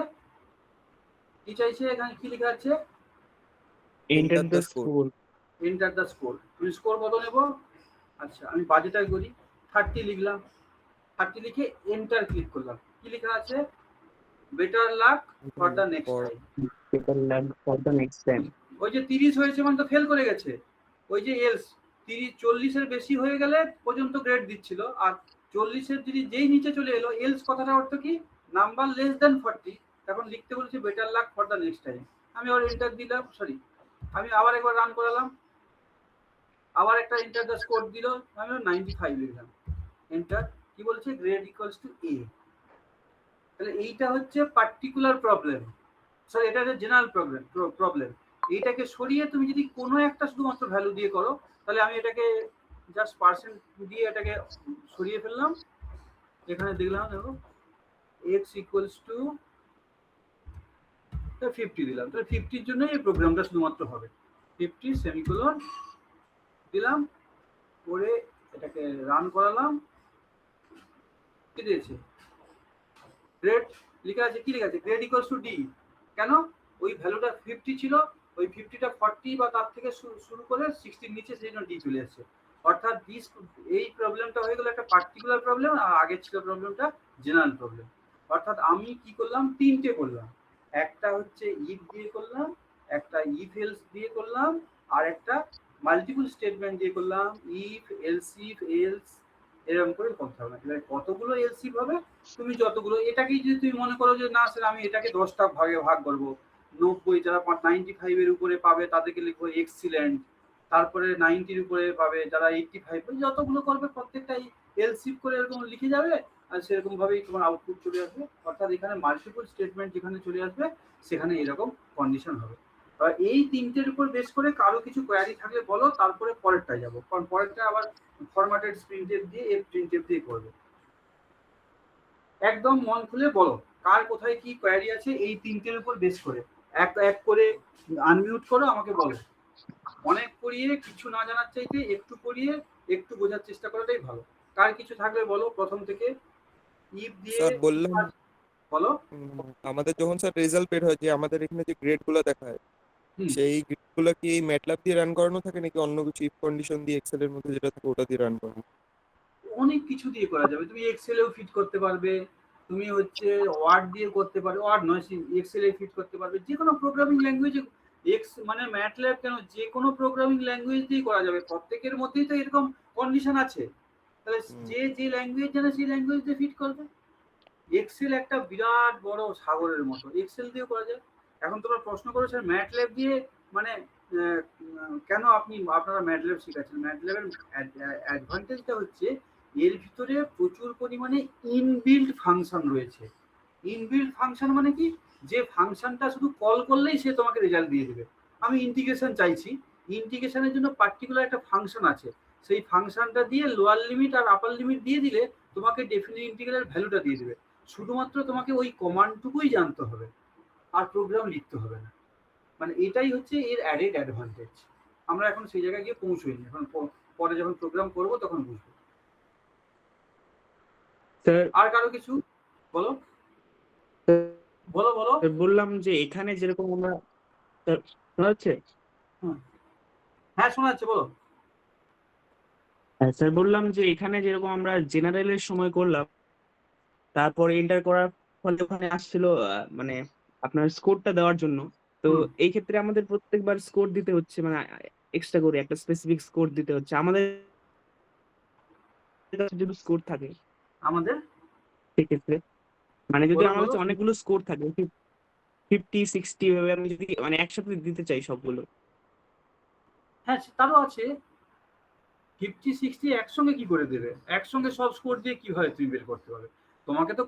কি চাইছে এখানে কি লেখা আছে, Enter the score. Enter the score. আমি স্কোর কত নেব, আচ্ছা আমি বাজেটাই করি, 30 লিখলাম, 30 লিখে এন্টার ক্লিক করলাম। কি লেখা আছে, better luck for the next time. Better luck for the next time. ওই যে 30 হয়েছে মানে তো ফেল করে গেছে, ওই যে এলস 40 এর বেশি হয়ে গেলে পর্যন্ত গ্রেড দিচ্ছিল, আর 40 এর যদি যেই নিচে চলে এলো এলস কথাটা অর্থ কি নাম্বার লেস দেন 40, তখন লিখতে বলেছি better luck for the next time. আমি আবার এন্টার দিলাম, সরি আমি আবার একবার রান করালাম, আবার একটা এন্টার দ্য স্কোর দিল, আমি 95 লিখলাম, এন্টার। কি বলছে গ্রেড ইকুয়ালস টু এ। তাহলে এইটা হচ্ছে পার্টিকুলার প্রবলেম, স্যার এটা হচ্ছে জেনারেল প্রবলেম। এইটাকে সরিয়ে তুমি যদি কোনো একটা শুধুমাত্র ভ্যালু দিয়ে করো, তাহলে আমি এটাকে জাস্ট পার্সেন্ট দিয়ে এটাকে সরিয়ে ফেললাম, এখানে দেখলাম দেখো x ইকুয়ালস টু 50 দিলাম, তাহলে 50 জন্য এই প্রোগ্রামটা শুধুমাত্র হবে। 50 সেমিকোলন দিলাম, করে এটাকে রান করালাম, কি দিয়েছে গ্রেড লেখা আছে, কি লেখা আছে গ্রেড ইকুয়ালস টু ডি। কেন, ওই ভ্যালুটা 50 ছিল, ওই 50টা 40 বা তার থেকে শুরু করে 60 নিচে, সেই জন্য ডি চলে আসছে। অর্থাৎ এই প্রবলেমটা হয়ে গেল একটা পার্টিকুলার প্রবলেম, আর আগে ছিল প্রবলেমটা জেনারেল প্রবলেম। অর্থাৎ আমি কি করলাম, তিনটে করলাম, একটা হচ্ছে ইফ দিয়ে করলাম, একটা ইফ এলস দিয়ে করলাম, আর একটা মাল্টিপল স্টেটমেন্ট দিয়ে করলাম, ইফ এলসিফ এলস, এরকম করে করতে হবে। এবার কতগুলো এলসিফ হবে, তুমি যতগুলো, এটাকেই যদি তুমি মনে করো যে না স্যার আমি এটাকে 10টা ভাগে ভাগ করবো, 90 যারা 95 এর উপরে পাবে তাদেরকে লিখবো এক্সিলেন্ট, তারপরে 90-র উপরে পাবে যারা 85, যতগুলো করবে প্রত্যেকটাই এলসিফ করে এরকম লিখে যাবে, আর সেরকম ভাবেই তোমার আউটপুট চলে আসবে। অর্থাৎ এখানে মাল্টিপল স্টেটমেন্ট যেখানে চলে আসবে সেখানে এরকম কন্ডিশন হবে। এই তিনটের উপর বেস করে কারো কিছু কোয়ারি থাকলে বলো, তারপরে পরেরটা যাবো, কারণ পরেরটা আবার ফরম্যাটেড প্রিন্টএফ দিয়ে প্রিন্টএফ দিয়ে করবে। একদম মন খুলে বলো কার কোথায় কি কোয়ারি আছে এই তিনটের উপর বেস করে, এক এক করে আনমিউট করো, আমাকে বলো। অনেক পড়িয়ে কিছু না জানার চাইতে একটু পড়িয়ে একটু বোঝার চেষ্টা করাটাই ভালো। কার কিছু থাকলে বলো প্রথম থেকে। ইফ দিয়ে স্যার বললাম, বলো। আমাদের যখন স্যার রেজাল্ট বের হয় যে আমাদের এখানে যে গ্রেড গুলো দেখায়, হুম, সেই গ্রেড গুলো কি এই ম্যাটল্যাব দিয়ে রান করানো থাকে নাকি অন্য কিছু ইফ কন্ডিশন দিয়ে এক্সেল এর মধ্যে যেটা থাকে ওটা দিয়ে রান করানো? অনেক কিছু দিয়ে করা যাবে, তুমি এক্সেলেও ফিট করতে পারবে, তুমি হচ্ছে ওয়ার্ড দিয়ে করতে পারবে, ওয়ার্ড নয় এক্সেলে ফিট করতে পারবে, যে কোনো প্রোগ্রামিং ল্যাঙ্গুয়েজে মানে ম্যাটল্যাব কেন যে কোনো প্রোগ্রামিং ল্যাঙ্গুয়েজ দিয়ে করা যাবে, প্রত্যেকের মধ্যেই তো এরকম কন্ডিশন আছে। তাহলে যে যে ল্যাঙ্গুয়েজ জানে সেই ল্যাঙ্গুয়েজ দিয়ে ফিট করবে। এক্সেল একটা বিরাট বড় সাগরের মতো, এক্সেল দিয়ে করা যায়। এখন তোমরা প্রশ্ন করো স্যার ম্যাটল্যাব দিয়ে মানে কেন আপনারা ম্যাটল্যাব শিখাচ্ছেন, ম্যাটল্যাবের অ্যাডভান্টেজটা হচ্ছে এর ভিতরে প্রচুর পরিমাণে ইনবিল্ট ফাংশন রয়েছে। ইনবিল্ট ফাংশন মানে কি, যে ফাংশনটা শুধু কল করলেই সে তোমাকে রেজাল্ট দিয়ে দেবে। আমি ইন্টিগ্রেশন চাইছি, ইন্টিগ্রেশনের জন্য পার্টিকুলার একটা ফাংশন আছে, সেই ফাংশনটা দিয়ে লোয়ার লিমিট আর আপার লিমিট দিয়ে দিলে তোমাকে ডেফিনিট ইন্টিগ্রাল ভ্যালুটা দিয়ে দেবে। শুধুমাত্র তোমাকে ওই কমান্ডটুকুই জানতে হবে, আর প্রোগ্রাম লিখতে হবে না। মানে এটাই হচ্ছে এর অ্যাডেড অ্যাডভান্টেজ। আমরা এখন সেই জায়গায় গিয়ে পৌঁছইনি, এখন পরে যখন প্রোগ্রাম করব তখন বুঝবো। স্যার আর কারো কিছু বলো, বলো বলো। বললাম যে এখানে যেরকম আমরা স্যার, শোনা যাচ্ছে? হ্যাঁ শোনা যাচ্ছে, বলো। হ্যাঁ স্যার, বললাম যে এখানে যেরকম আমরা জেনারেলের সময় করলাম, তারপর এন্টার করার ফলে ওখানে আসছিল মানে আপনার স্কোরটা দেওয়ার জন্য। তো হুম। এই ক্ষেত্রে আমাদের প্রত্যেকবার স্কোর দিতে হচ্ছে, মানে এক্সট্রা করে একটা স্পেসিফিক স্কোর দিতে হচ্ছে আমাদের কাছে যদি স্কোর থাকে আমাদের সেক্ষেত্রে, মানে যদি বলো আমার বলো। কাছে অনেকগুলো স্কোর থাকে 50 60 ভাবে আমি যদি মানে একসাথে দিতে চাই সবগুলো। হ্যাঁ তারও আছে। 50 60 একসঙ্গে কি করে দেবে? একসঙ্গে সব স্কোর দিয়ে কিভাবে তুমি বের করতে পারবে? তোমাকে তো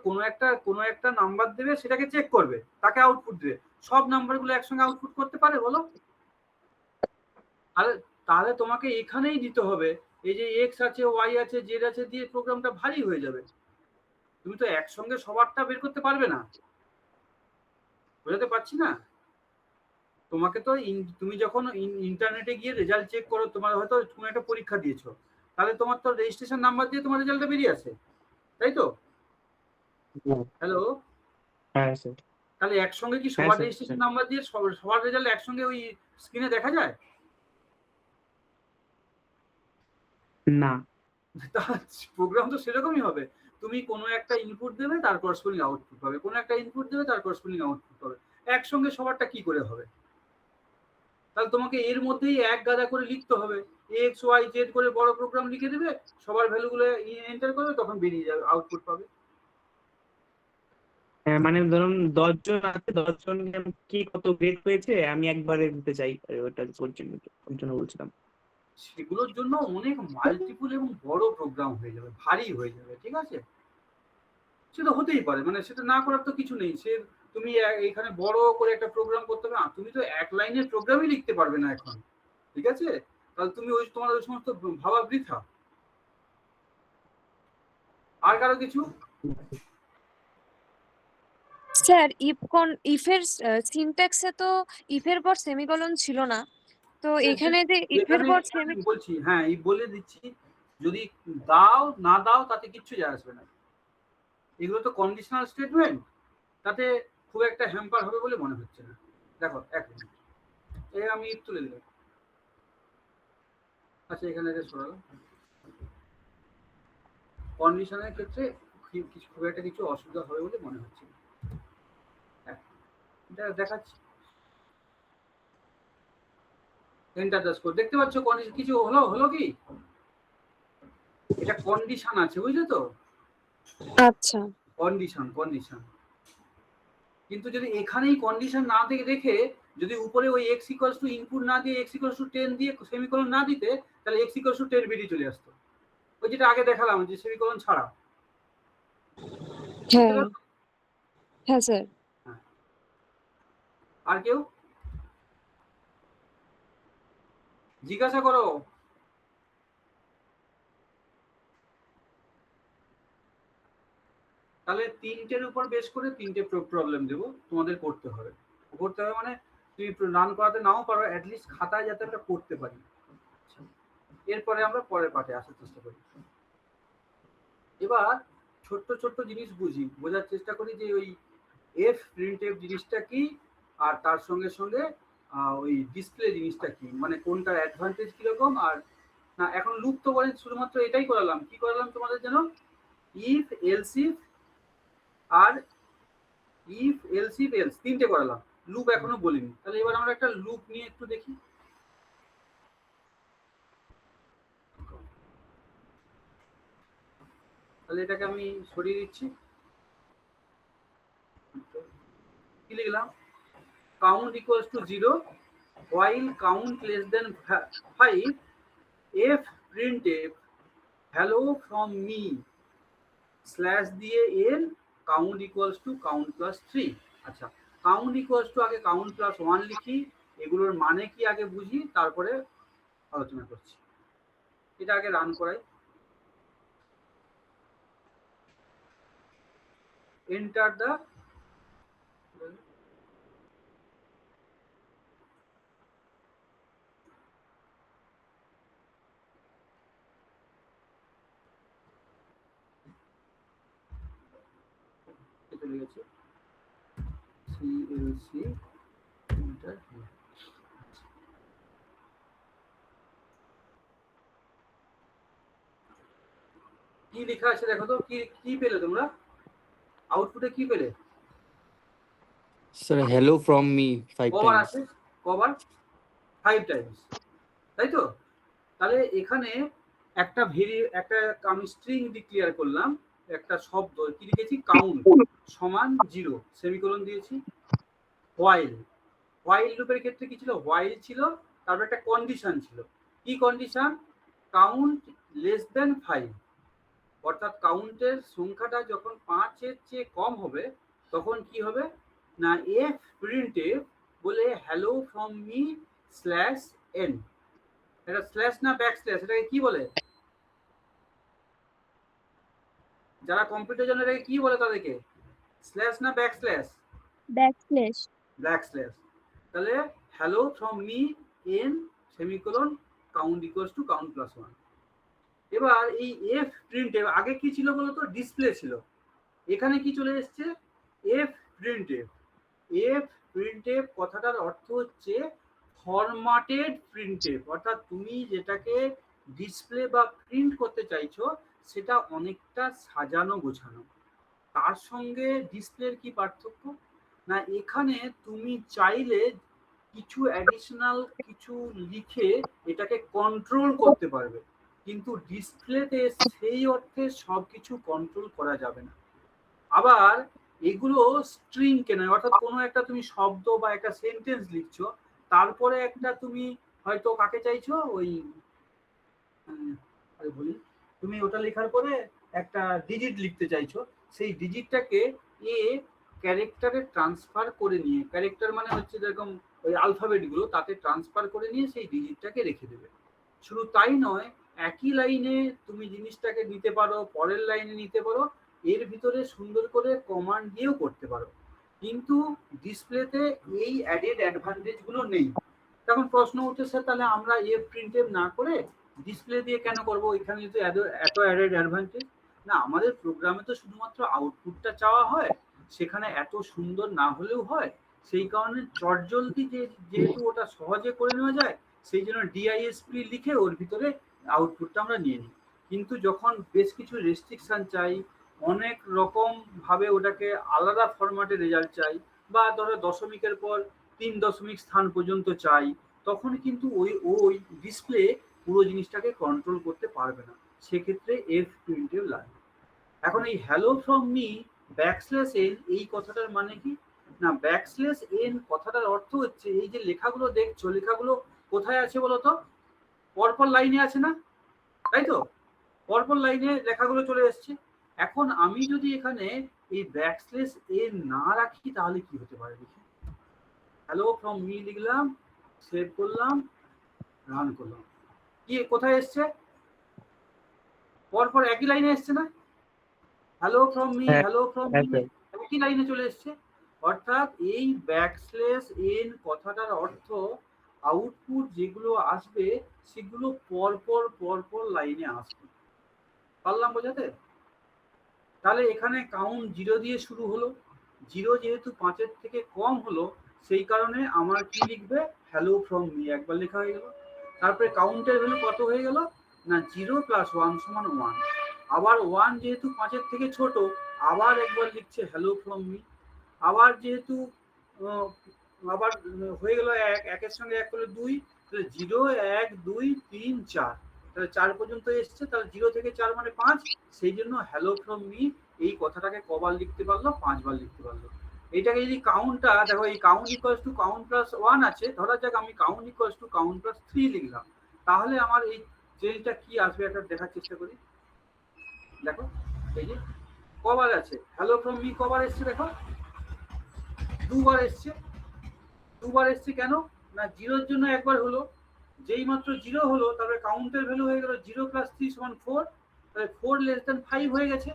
কোনো একটা নাম্বার দেবে, সেটাকে চেক করবে, তাকে আউটপুট দেবে। সব নাম্বারগুলো একসঙ্গে আউটপুট করতে পারে বলো? তাহলে তাহলে তোমাকে এখানেই দিতে হবে। এই যে এক্স আছে, ওয়াই আছে, জেড আছে দিয়ে প্রোগ্রামটা ভারী হয়ে যাবে। তুমি তো একসঙ্গে সবারটা বের করতে পারবে না। বোঝাতে পারছি না? তোমাকে তো তুমি যখন ইন্টারনেটে গিয়ে রেজাল্ট চেক করো, তোমার হয়তো তুমি একটা পরীক্ষা দিয়েছো, তাহলে তোমার তো রেজিস্ট্রেশন নাম্বার দিয়ে তোমার রেজাল্টটা বেরিয়ে আসে, তাই তো? হ্যালো। হ্যাঁ স্যার। তাহলে একসঙ্গে কি হ্যাঁ সবার স্যার। রেজিস্ট্রেশন নাম্বার দিয়ে সবার রেজাল্ট একসঙ্গে ওই স্ক্রিনে দেখা যায়? না। প্রোগ্রাম তো সেরকমই হবে। তুমি কোনো একটা ইনপুট দেবে, তার করসপন্ডিং আউটপুট পাবে, কোনো একটা ইনপুট দেবে, তার করসপন্ডিং আউটপুট পাবে। একসঙ্গে সবারটা কি করে হবে? তাহলে তোমাকে এর মধ্যেই এক গাদা করে লিখতে হবে। এক্স ওয়াই জেড করে বড় প্রোগ্রাম লিখে দেবে, সবার ভ্যালুগুলো এন্টার করবে, তখন বেরিয়ে যাবে, আউটপুট পাবে। হ্যাঁ, মানে ধরুন 10 জন আছে, 10 জন কি কত গ্রেড পেয়েছে আমি একবারে দিতে চাই, ওটা ওর জন্য বলছিলাম। সেগুলোর জন্য অনেক মাল্টিপুল এবং বড় প্রোগ্রাম হয়ে যাবে, ভারী হয়ে যাবে, ঠিক আছে? সেটা হতেই পারে, মানে সেটা না করার তো কিছু নেই। সে তুমি এখানে বড় করে একটা প্রোগ্রাম করতে হবে, তুমি তো এক লাইনের প্রোগ্রামই লিখতে পারবে না এখন, ঠিক আছে? তাহলে তুমি তোমার ওই সমস্ত ভাবা বৃথা। আর কারো কিছু? স্যার ইফের সিনট্যাক্সে তো ইফের পর সেমিকোলন ছিল না, তো এখানে যে ইফের পর আমি বলছি, হ্যাঁ এই বলে দিচ্ছি, যদি দাও না দাও তাতে কিচ্ছু যায় আসবে না। এগুলো তো কন্ডিশনাল স্টেটমেন্ট, তাতে খুব একটা হ্যাম্পার হবে বলে মনে হচ্ছে না। দেখো এক মিনিট, আমি তুলে দিলাম। আচ্ছা এখানে এটা সরালাম। কন্ডিশনের ক্ষেত্রে খুব একটা কিছু অসুবিধা হবে বলে মনে হচ্ছে না। হ্যাঁ, এটা দেখাচ্ছি। এন্টার দ্য স্কোর দেখতে পাচ্ছ, কন্ডিশন কিছু হলো কি? এটা কন্ডিশন আছে, বুঝলে তো? আচ্ছা কন্ডিশন। কিন্তু যদি এখানেই কন্ডিশন না দেখে যদি উপরে ওই এক্স ইকুয়ালস টু ইনপুট না দিয়ে এক্স ইকুয়ালস টু 10 দিয়ে সেমিকোলন না দিতে, তাহলে এক্স ইকুয়ালস টু 10 বেরিয়ে চলে আসতো। ওই যেটা আগে দেখালাম যে সেমিকোলন ছাড়া। হ্যাঁ হ্যাঁ স্যার। আর কেউ জিজ্ঞাসা করো। তাহলে তিনটের উপর বেশ করে তিনটে প্রবলেম দেবো, তোমাদের করতে হবে। মানে তুমি রান করাতে নাও পারো, অ্যাটলিস্ট খাতায় যাতে আমরা করতে পারি। এরপরে আমরা পরের পাঠে আসার চেষ্টা করি। এবার ছোট্ট জিনিস বোঝার চেষ্টা করি যে ওই এফ প্রিন্ট এফ জিনিসটা কি, আর তার সঙ্গে সঙ্গে ওই ডিসপ্লে জিনিসটা কি, মানে কোনটার অ্যাডভান্টেজ কিরকম। আর না এখন লুপ তো বলেন, শুধুমাত্র এটাই করালাম। কি করালাম তোমাদের জন্য? ইফ এলস ইফ আর ইফ এলস ইফ এলস তিনটে করালাম, লুপ এখনো বলিনি। তাহলে এবার আমরা একটা লুপ নিয়ে একটু দেখি। তাহলে এটাকে আমি সরিয়ে দিচ্ছি। কি লিখলাম? count equals to 0 while count less than 5 f printf hello from me slash দিয়ে এর count equals to count plus 3। আচ্ছা কাউন্ট ইকুয়ালস টু আগে কাউন্ট প্লাস 1 লিখি, এগুলোর মানে কি আগে বুঝি, তারপরে আলোচনা করছি। এটা আগে রান করাই। এন্টার দা চলে গেছে সিএলসি এন্টার। কি লেখা আছে দেখো তো, কি কি পেলে তোমরা আউটপুটে, কি পেলে? Sir, hello from me 5 কবার times. আছে? কবার? 5 টাইমস, তাই তো? তাহলে এখানে একটা আমি স্ট্রিং ডিক্লেয়ার করলাম, একটা শব্দ কি লিখেছি, কাউন্ট সমান 0 সেমিকোলন দিয়েছি। হোয়াইল লুপের ক্ষেত্রে কি ছিল, হোয়াইল ছিল, তারপর একটা কন্ডিশন ছিল। কি কন্ডিশন? কাউন্ট লেস দেন 5, অর্থাৎ কাউন্টের সংখ্যাটা যখন 5-এর চেয়ে কম হবে তখন কি হবে না, এফ প্রিন্টএফ বলে hello from me slash N. এটা স্ল্যাশ না ব্যাক স্ল্যাশ, এটাকে কি বলে? যারা কম্পিউটার জানে এটাকে কি বলে তাদেরকে? স্ল্যাশ না back slash? Backslash. Back slash. তাহলে hello from me n semicolon count equals to count plus 1। এবার এই এফ প্রিন্টএফ আগে কি ছিল বলতো, ডিসপ্লে ছিল, এখানে কি চলে এসছে, এফ প্রিন্টএফ। এফ প্রিন্টএফ কথাটার অর্থ হচ্ছে ফরম্যাটেড প্রিন্টএফ, অর্থাৎ তুমি যেটাকে ডিসপ্লে বা প্রিন্ট করতে চাইছো সেটা অনেকটা সাজানো গোছানো। তার সঙ্গে ডিসপ্লের কি পার্থক্য না, এখানে তুমি চাইলে কিছু অ্যাডিশনাল কিছু লিখে এটাকে কন্ট্রোল করতে পারবে, কিন্তু ডিসপ্লেতে সেই অর্থে সবকিছু কন্ট্রোল করা যাবে না। আবার এগুলো স্ট্রিং কেন, অর্থাৎ কোনো একটা তুমি শব্দ বা একটা সেন্টেন্স লিখছো, তারপরে একটা তুমি হয়তো কাকে চাইছো, ওই আরে বলি, তুমি ওটা লেখার পরে একটা ডিজিট লিখতে চাইছো, সেই ডিজিটটাকে এ ক্যারেক্টারে ট্রান্সফার করে নিয়ে, ক্যারেক্টার মানে হচ্ছে যেরকম ওই আলফাবেটগুলো, তাতে ট্রান্সফার করে নিয়ে সেই ডিজিটটাকে রেখে দেবে। শুধু তাই নয়, একই লাইনে তুমি জিনিসটাকে নিতে পারো, পরের লাইনে নিতে পারো, এর ভিতরে সুন্দর করে কমান্ড দিয়েও করতে পারো, কিন্তু ডিসপ্লেতে এই অ্যাডেড অ্যাডভান্টেজগুলো নেই। তখন প্রশ্ন উঠেছে, তাহলে আমরা এফ প্রিন্টএফ না করে ডিসপ্লে দিয়ে কেন করব, এখানে তো এত অ্যাডেড অ্যাডভান্টেজ না। আমাদের প্রোগ্রামে তো শুধুমাত্র আউটপুটটা চাওয়া হয়, সেখানে এত সুন্দর না হলেও হয়, সেই কারণে চটজলদি যেহেতু ওটা সহজে করে নেওয়া যায়, সেই জন্য ডিআইএসপি লিখে ওর ভিতরে আউটপুটটা আমরা নিয়ে নিই। কিন্তু যখন বেশ কিছু রেস্ট্রিকশন চাই, অনেক রকম ভাবে ওটাকে আলাদা ফরম্যাটে রেজাল্ট চাই, বা ধরো দশমিকের পর 3 দশমিক স্থান পর্যন্ত চাই, তখন কিন্তু ওই ডিসপ্লে পুরো জিনিসটাকে কন্ট্রোল করতে পারবে না, সেক্ষেত্রে এফ প্রিন্টএফ লাগে। এখন এই hello from me backslash N, এই কথাটার মানে কি না, ব্যাকস্ল্যাশ এন কথাটার অর্থ হচ্ছে এই যে লেখাগুলো দেখছো, লেখাগুলো কোথায় আছে বলো তো, পরপর লাইনে আছে না, তাই তো? পরপর লাইনে লেখাগুলো চলে এসছে। এখন আমি যদি এখানে এই ব্যাকস্ল্যাশ এন না রাখি তাহলে কি হতে পারে দেখি। হ্যালো ফ্রম মি লিখলাম, সেভ করলাম, রান করলাম, কি কোথায় এসছে, পরপর একই লাইনে এসছে না, hello from me, hello from me, একই লাইনে চলে এসছে। অর্থাৎ এই ব্যাকস্ল্যাশ এন কথাটার অর্থ আউটপুট যেগুলো আসবে সেগুলো পরপর লাইনে আসবে। পারলাম বোঝাতে? তাহলে এখানে কাউন্ট 0 দিয়ে শুরু হলো, 0 যেহেতু 5-এর থেকে কম হলো, সেই কারণে আমার কি লিখবে, হ্যালো ফ্রম মি একবার লেখা হয়ে গেল। তারপরে কাউন্টের ভ্যালু কত হয়ে গেল না, 0 + 1 = 1। আবার 1 যেহেতু 5-এর থেকে ছোট, আবার একবার লিখছে হ্যালো ফ্রম মি। আবার যেহেতু আবার হয়ে গেল 1, 1-এর সঙ্গে 1 করলে 2, তাহলে 0 1 2 3 4, তাহলে 4 পর্যন্ত এসছে, তাহলে 0 থেকে 4 মানে 5, সেই জন্য হ্যালো ফ্রম মি এই কথাটাকে কবার লিখতে পারলো, 5 বার লিখতে পারলো। এইটাকে যদি কাউন্টটা দেখো, এই count equals to count plus 1 আছে, ধরা যাক আমি count equals to count plus 3 লিখলাম, তাহলে আমার এই চেঞ্জটা কি আসবে একটা দেখার চেষ্টা করি। দেখো এই যে কবার আছে, হ্যালো ফ্রম মি কবার এসছে দেখো, দুবার এসছে কেন না জিরোর জন্য একবার হলো, যেই মাত্র জিরো হলো তারপরে কাউন্টের ভ্যালু হয়ে গেল 0 + 3 = 4, তাহলে 4 <5 হয়ে গেছে।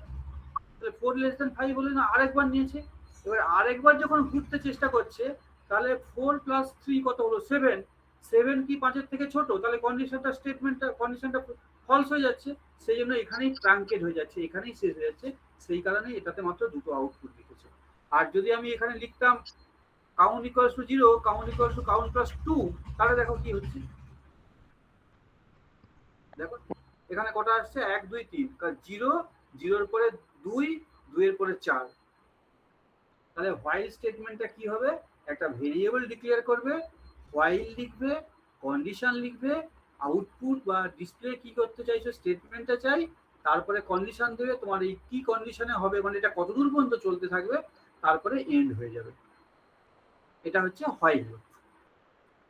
তাহলে 4 <5 হলে না আরেকবার নিয়েছে। এবার আরেকবার যখন ঘুরতে চেষ্টা করছে তাহলে 4 + 3 কত হলো 7, 7 কি 5 এর থেকে ছোট, তাহলে কন্ডিশনটা ফলস হয়ে যাচ্ছে, সেই জন্য এখানেই ট্রাঙ্কেট হয়ে যাচ্ছে, এখানেই শেষ হয়ে যাচ্ছে, সেই কারণে এটাতে মাত্র দুটো আউটপুট লিখেছে। আর যদি আমি এখানে লিখতাম count = 0, count = count + 2, তাহলে দেখো কি হচ্ছে, দেখো এখানে কটা আসছে 1 2 3, 0 0 এর পরে 2, 2 এর পরে 4। তাহলে হোয়াইল স্টেটমেন্টটা কি হবে, একটা ভেরিয়েবল ডিক্লেয়ার করবে, হোয়াইল লিখবে, কন্ডিশন লিখবে, আউটপুট বা ডিসপ্লে কি করতে চাইছো স্টেটমেন্টটা চাই, তারপরে কন্ডিশন দেবে তোমার এই কি কন্ডিশনে হবে, মানে এটা কতদূর পর্যন্ত চলতে থাকবে, তারপরে এন্ড হয়ে যাবে। এটা হচ্ছে হোয়াইল লুপ।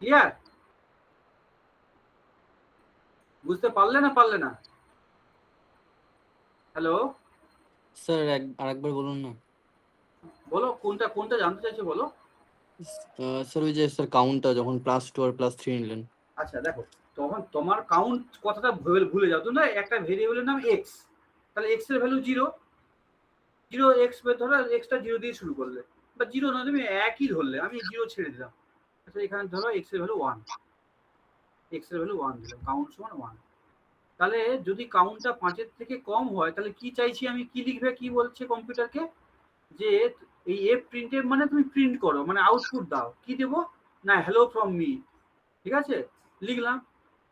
ক্লিয়ার? বুঝতে পারলে না? হ্যালো, স্যার আরেকবার বলুন না। বলো কোনটা জানতে চাইছো বলো। স্যার ওই যে স্যার কাউন্টটা যখন +2 আর +3 নিলেন। আচ্ছা দেখো, তখন তোমার কাউন্ট কথাটা ভুলে যাও, তোমরা একটা ভেরিয়েবলের নাম x, তাহলে x এর ভ্যালু 0, 0 x ধরো xটা 0 দিয়ে শুরু করলে, বা 0 না তুমি একই ধরলে, আমি 0 ছেড়ে দিলাম। আচ্ছা এখানে ধরো x এর ভ্যালু 1, দিলাম, কাউন্ট সমান 1। তাহলে যদি কাউন্টটা 5 এর থেকে কম হয় তাহলে কি চাইছি আমি, কি লিখবে, কি বলছে কম্পিউটারকে, যে এই এফ প্রিন্টএফ মানে তুমি প্রিন্ট করো, মানে আউটপুট দাও, কি দেবো না হ্যালো ফ্রম মি, ঠিক আছে লিখলাম।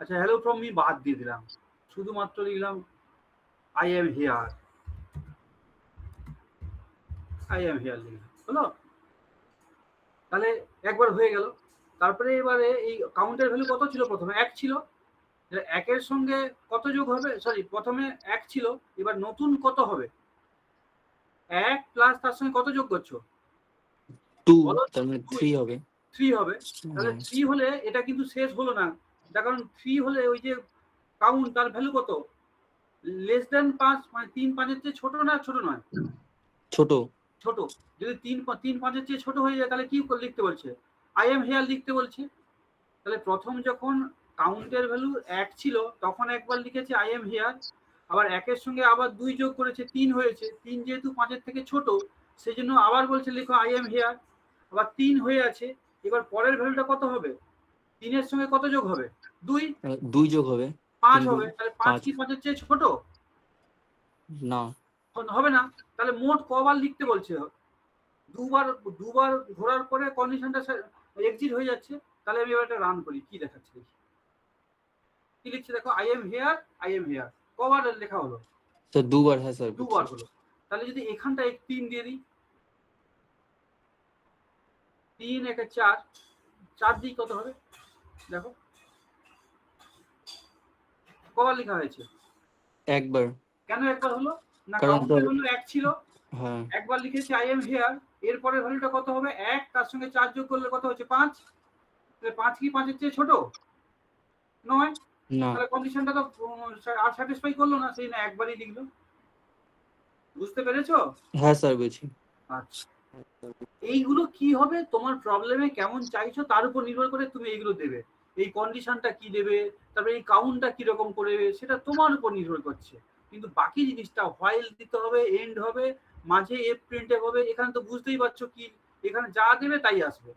আচ্ছা হ্যালো ফ্রম মি বাদ দিয়ে দিলাম, শুধুমাত্র লিখলাম আই এম হিয়ার লিখলাম, হলো? তাহলে একবার হয়ে গেল। তারপরে এবারে এই কাউন্টের ভ্যালু কত ছিল, প্রথমে 1 ছিল, একের সঙ্গে কত যোগ হবে, সরি প্রথমে 1 ছিল, এবার নতুন কত হবে 1 প্লাস তার সঙ্গে কত যোগ করছো 2, বলো, তার মানে 3 হবে। 3 হবে। তাহলে 3 হলে এটা কিন্তু শেষ হলো না, তার কারণ 3 হলে ওই যে কাউন্ট তার ভ্যালু কত, <5, মানে 3 5 এর চেয়ে ছোট না ছোট নয়, ছোট। যদি 3 5 এর চেয়ে ছোট হয়ে যায় তাহলে কি লিখতে বলছে, আই এম হিয়ার লিখতে বলছে। তাহলে প্রথম যখন কাউন্টের ভ্যালু 1 ছিল তখন একবার লিখেছে আই এম হিয়ার, আবার 1 এর সঙ্গে আবার 2 যোগ করেছে 3 হয়েছে, 3 যেহেতু 5 এর থেকে ছোট সেই জন্য আবার বলছে লেখো আই এম হিয়ার, আবার 3 হয়ে আছে। এবার পরের ভ্যালুটা কত হবে, 3 এর সঙ্গে কত যোগ হবে 2 যোগ হবে 5 হবে, তাহলে 5 কি 5 এর চেয়ে ছোট না, হবে না। তাহলে মোট কবার লিখতে বলছে, দুবার ঘোরার পরে কন্ডিশনটা এক্সিট হয়ে যাচ্ছে। তাহলে আমি এবার এটা রান করি, কি দেখাচ্ছে দেখি, কি লিখছে দেখো, আই এম হিয়ার কবার লেখা হলো, স্যার দুবার। হ্যাঁ স্যার, দুবার হলো। তাহলে যদি এখানটা 3 দিয়ে দিই, 3 একে 4, 4 দিই কত হবে দেখো, কবার লেখা হয়েছে, একবার। কেন একবার হলো না, কারণ কাউন্টের ভ্যালু 1 ছিল, হ্যাঁ, একবার লিখেছি আই এম হিয়ার, এরপরে ভ্যালুটা কত হবে 1, তার সঙ্গে 4 যোগ করলে কত হচ্ছে 5, তাহলে 5 কি 5 এর চেয়ে ছোট নয়, না। তাহলে কন্ডিশনটা তো আর স্যাটিসফাই করলো না, সেই না একবারই লিখলো। বুঝতে পেরেছো? হ্যাঁ স্যার বুঝছি। আচ্ছা, এইগুলো কি হবে, তোমার প্রবলেমে কেমন চাইছো তার উপর নির্ভর করে তুমি এইগুলো দেবে, এই কন্ডিশনটা কি দেবে, তারপরে এই কাউন্টটা কিরকম করে, সেটা তোমার উপর নির্ভর করছে। কিন্তু বাকি জিনিসটা হোয়াইল দিতে হবে, এন্ড হবে, মাঝে এফ প্রিন্টএফ হবে, এখানে তো বুঝতেই পারছো কি, এখানে যা দেবে তাই আসবে।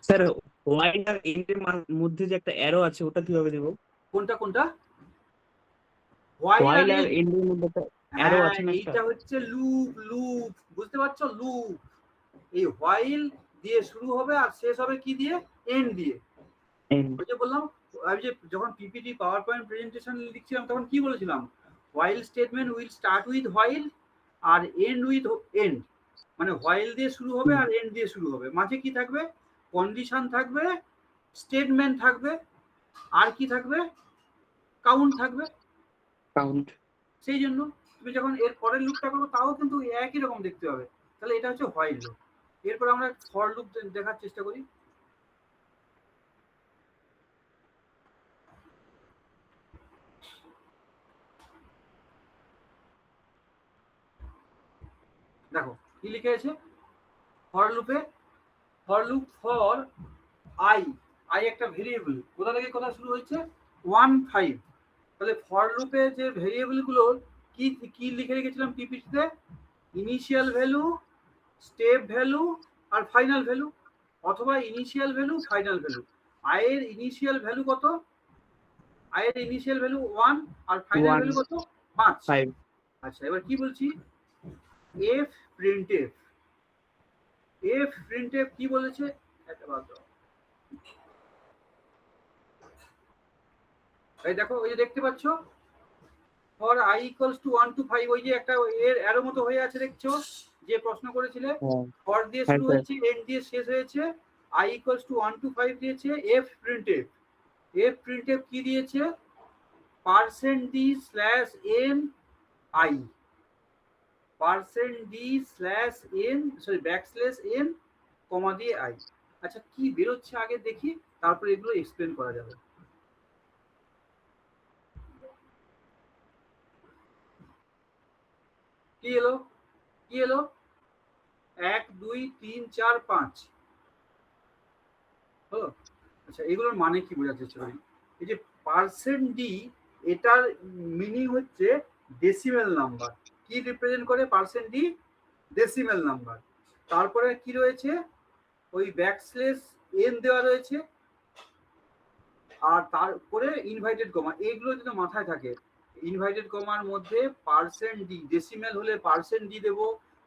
স্যার হোয়াইল আর এন্ড এর মধ্যে যে একটা অ্যারো আছে ওটা কিভাবে দেব? কোনটা হোয়াইল আর এন্ড এর মধ্যে একটা অ্যারো আছে না, এইটা হচ্ছে লুপ, বুঝতে পারছো, লুপ। এই হোয়াইল দিয়ে শুরু হবে আর শেষ হবে কি দিয়ে, এন্ড দিয়ে। ওই যে বললাম, আমি যে যখন পিপিটি পাওয়ার পয়েন্ট প্রেজেন্টেশন লিখছিলাম তখন কি বলেছিলাম, while statement will start with while আর এন্ড উইথ এন্ড, মানে হোয়াইল দিয়ে শুরু হবে আর এন্ড দিয়ে শুরু হবে, মাঝে কি থাকবে, কন্ডিশন থাকবে, স্টেটমেন্ট থাকবে, আর কি থাকবে, কাউন্ট থাকবে। সেই জন্য তুমি যখন এর পরের লুপটা করবো তাও কিন্তু একই রকম দেখতে হবে। তাহলে এটা হচ্ছে হোয়াইল লুপ। এরপর আমরা ফর লুপ দেখার চেষ্টা করি। দেখো কি লিখে আছে, ফর লুপে, for loop for I, I একটা ভেরিয়েবল, কোথা থেকে কোথা শুরু হয়েছে 1 5। তাহলে ফর লুপে যে ভেরিয়েবল গুলো কি কি লিখে রেখেছিলাম পিপিটিতে, ইনিশিয়াল ভ্যালু, স্টেপ ভ্যালু আর ফাইনাল ভ্যালু, অথবা initial value final value. I এর ইনিশিয়াল ভ্যালু কত, আই এর ইনিশিয়াল ভ্যালু 1 আর ফাইনাল 1 ভ্যালু কত 5। 5 আচ্ছা এবার কি বলছি, এফ প্রিন্টএফ, এফ প্রিন্টএফ কি বলেছে, একটা বাদ দাও। এই দেখো ওই যে দেখতে পাচ্ছ for I equals to 1 to 5, ওই যে একটা এর অ্যারো মতো হয়ে আছে দেখছো, যে প্রশ্ন করেছিলে ফর দিয়ে হ্যাঁ, শুরু স্যার। হয়েছে এন্ড দিয়ে শেষ হয়েছে, আই ইকুয়ালস টু 1 to 5 দিয়েছে। এফ প্রিন্টএফ, এফ প্রিন্টএফ কি দিয়েছে, %d/n i, %d/n sorry \n কমা দিয়ে i। আচ্ছা কি বেরোচ্ছে আগে দেখি, তারপর এগুলো এক্সপ্লেন করা যাবে। কি এলো, কি এলো 1 2 3 4 5 হলো। আচ্ছা এগুলোর মানে কি বোঝাতে চেষ্টা করি, এই যে %d এটার মিনিং হচ্ছে ডেসিমেল নাম্বার, কি রিপ্রেজেন্ট করে %d ডেসিমেল নাম্বার। তারপরে কি রয়েছে, ওই \n দেওয়া রয়েছে, আর তারপরে ইনভাইটেড কমা, এইগুলো যদি মাথায় থাকে, ইনভাইটেড কমার মধ্যে %d ডেসিমেল হলে %d দেব,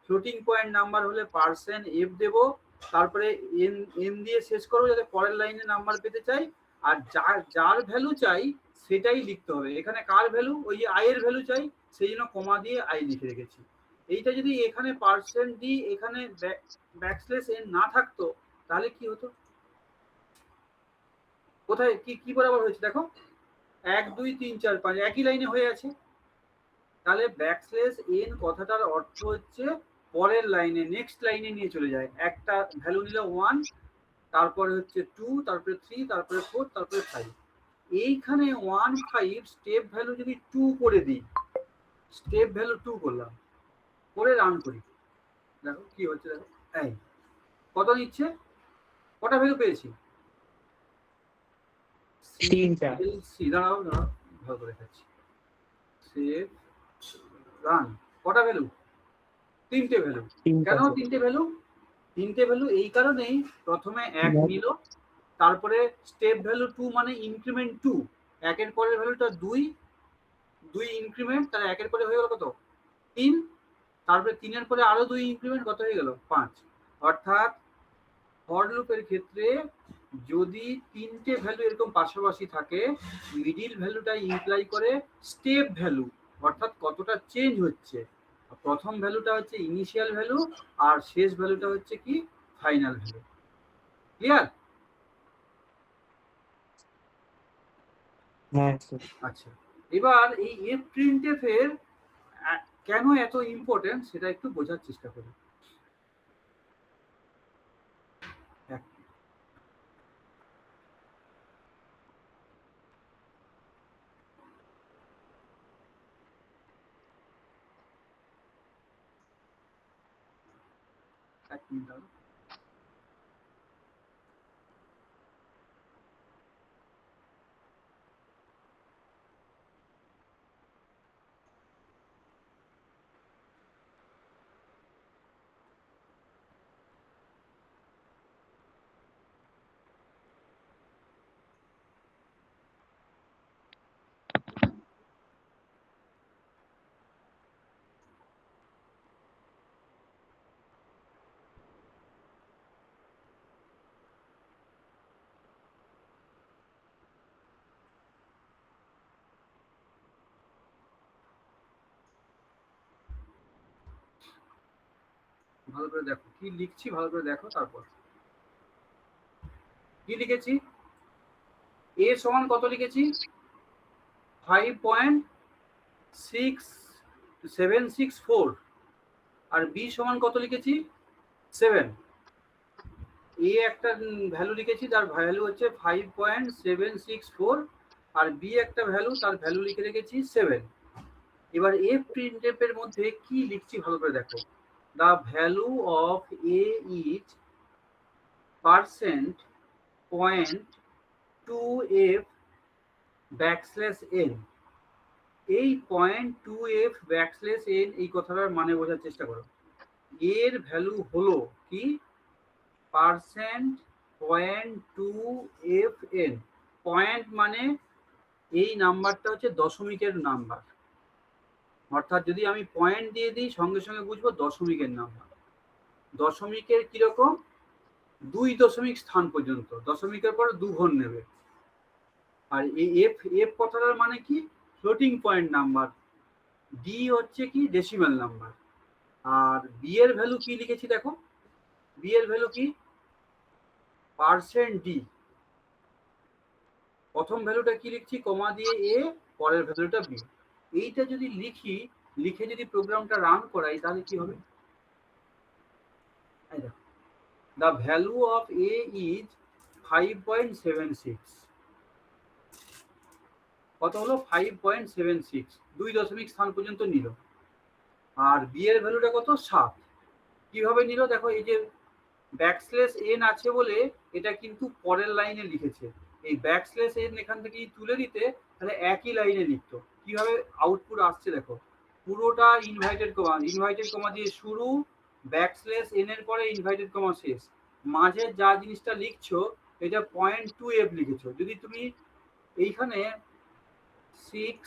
ফ্লোটিং পয়েন্ট নাম্বার হলে %f দেব, তারপরে n দিয়ে শেষ করবো যাতে পরের লাইনে নাম্বার পেতে চাই, আর যার ভ্যালু চাই সেটাই লিখতে হবে। এখানে কার ভ্যালু, ওই যে i এর ভ্যালু চাই, সেই জন্য কমা দিয়ে i লিখে রেখেছি। এইটা যদি এখানে %d এখানে \n না থাকতো তাহলে কি হতো, কোথায় কি কি বরাবর হয়েছে দেখো 1 2 3 4 5 একই লাইনে হয়ে আছে। তাহলে \n কথাটার অর্থ হচ্ছে পরের লাইনে, নেক্সট লাইনে নিয়ে চলে যায়। একটা ভ্যালু নিল 1, তারপরে হচ্ছে 2, তারপরে 3, তারপরে 4, তারপরে 5। এইখানে 1 5 স্টেপ ভ্যালু যদি 2 করে দিই, স্টেপ ভ্যালু 2 করলাম, করে রান করি, দেখো কি হচ্ছে, দেখো এই কত নিচ্ছে, কটা ভ্যালু পেয়েছি, 3টা। দাঁড়াও দাঁড়াও ভালো করে খাচ্ছি, সেভ রান, কটা ভ্যালু, 3টে ভ্যালু। কেন 3টে ভ্যালু, 3টে ভ্যালু এই কারণেই, প্রথমে 1 নিল, তারপরে স্টেপ ভ্যালু 2 মানে ইনক্রিমেন্ট 2, 1 এর পরের ভ্যালুটা 2, 2 ইনক্রিমেন্ট, তাহলে 1 এর পরে হয়ে গেল কত 3, তারপরে 3 এর পরে আরো 2 ইনক্রিমেন্ট, কত হয়ে গেল 5। অর্থাৎ ফর লুপের ক্ষেত্রে যদি 3টে ভ্যালু এরকম পাশাপাশি থাকে, মিডিল ভ্যালুটা ইমপ্লাই করে স্টেপ ভ্যালু, অর্থাৎ কতটা চেঞ্জ হচ্ছে। প্রথম ভ্যালুটা হচ্ছে ইনিশিয়াল ভ্যালু, আর শেষ ভ্যালুটা হচ্ছে কি ফাইনাল ভ্যালু। ক্লিয়ার? হ্যাঁ স্যার। আচ্ছা এবার এই এফ প্রিন্টএফ এর কেন এত ইম্পর্টেন্ট সেটা একটু বোঝার চেষ্টা করি। এক মিনিট দাঁড়াও। ভালো করে দেখো কি লিখছি, ভালো করে দেখো। তারপর কি লিখেছি, এ সমান কত লিখেছি 5.6764, আর বি সমান কত লিখেছি 7। এ একটা ভ্যালু লিখেছি, তার ভ্যালু হচ্ছে 5.764, আর বি একটা ভ্যালু, তার ভ্যালু লিখে রেখেছি 7। এবার এফ প্রিন্টএফ এর মধ্যে কি লিখছি ভালো করে দেখো, the value of a is percent 0.2f backslash n। এই 0.2f ব্যাকস্ল্যাশ n এই কথাটার মানে বোঝার চেষ্টা করো। এর ভ্যালু হলো কি পার্সেন্ট 0.2fn। পয়েন্ট মানে এই নাম্বারটা হচ্ছে দশমিকের নাম্বার, অর্থাৎ যদি আমি পয়েন্ট দিয়ে দিই সঙ্গে সঙ্গে বুঝবো দশমিকের নাম্বার। দশমিকের কিরকম 2 দশমিক স্থান পর্যন্ত, দশমিকের পর 2 ঘর নেবে। আর এই এফ এফ কথাটার মানে কি ফ্লোটিং পয়েন্ট নাম্বার, ডি হচ্ছে কি ডেসিমাল নাম্বার। আর বি এর ভ্যালু কি লিখেছি দেখো, বি এর ভ্যালু কি পার্সেন্ট ডি। প্রথম ভ্যালুটা কি লিখছি কমা দিয়ে এ, পরের ভ্যালুটা বি। এইটা যদি লিখি, লিখে যদি প্রোগ্রামটা রান করাই তাহলে কি হবে, the value of a is 5.76। কত হলো 5.76, 2 দশমিক স্থান পর্যন্ত নিল। আর বি এর ভ্যালুটা কত 7। কিভাবে নিল দেখো, এই যে ব্যাকস্ল্যাশ এন আছে বলে এটা কিন্তু পরের লাইনে লিখেছে। এই ব্যাকস্ল্যাশ এন এখান থেকে তুলে দিতে তাহলে একই লাইনে লিখতো। কিভাবে আউটপুট আসছে দেখো, পুরোটা ইনভাইটেড কমা দিয়ে শুরু, ব্যাকস্ল্যাশ এন এর পরে ইনভাইটেড কমা শেষ। মাঝে যা জিনিসটা লিখছো এটা 0.2f লিখেছো। যদি তুমি এইখানে 6,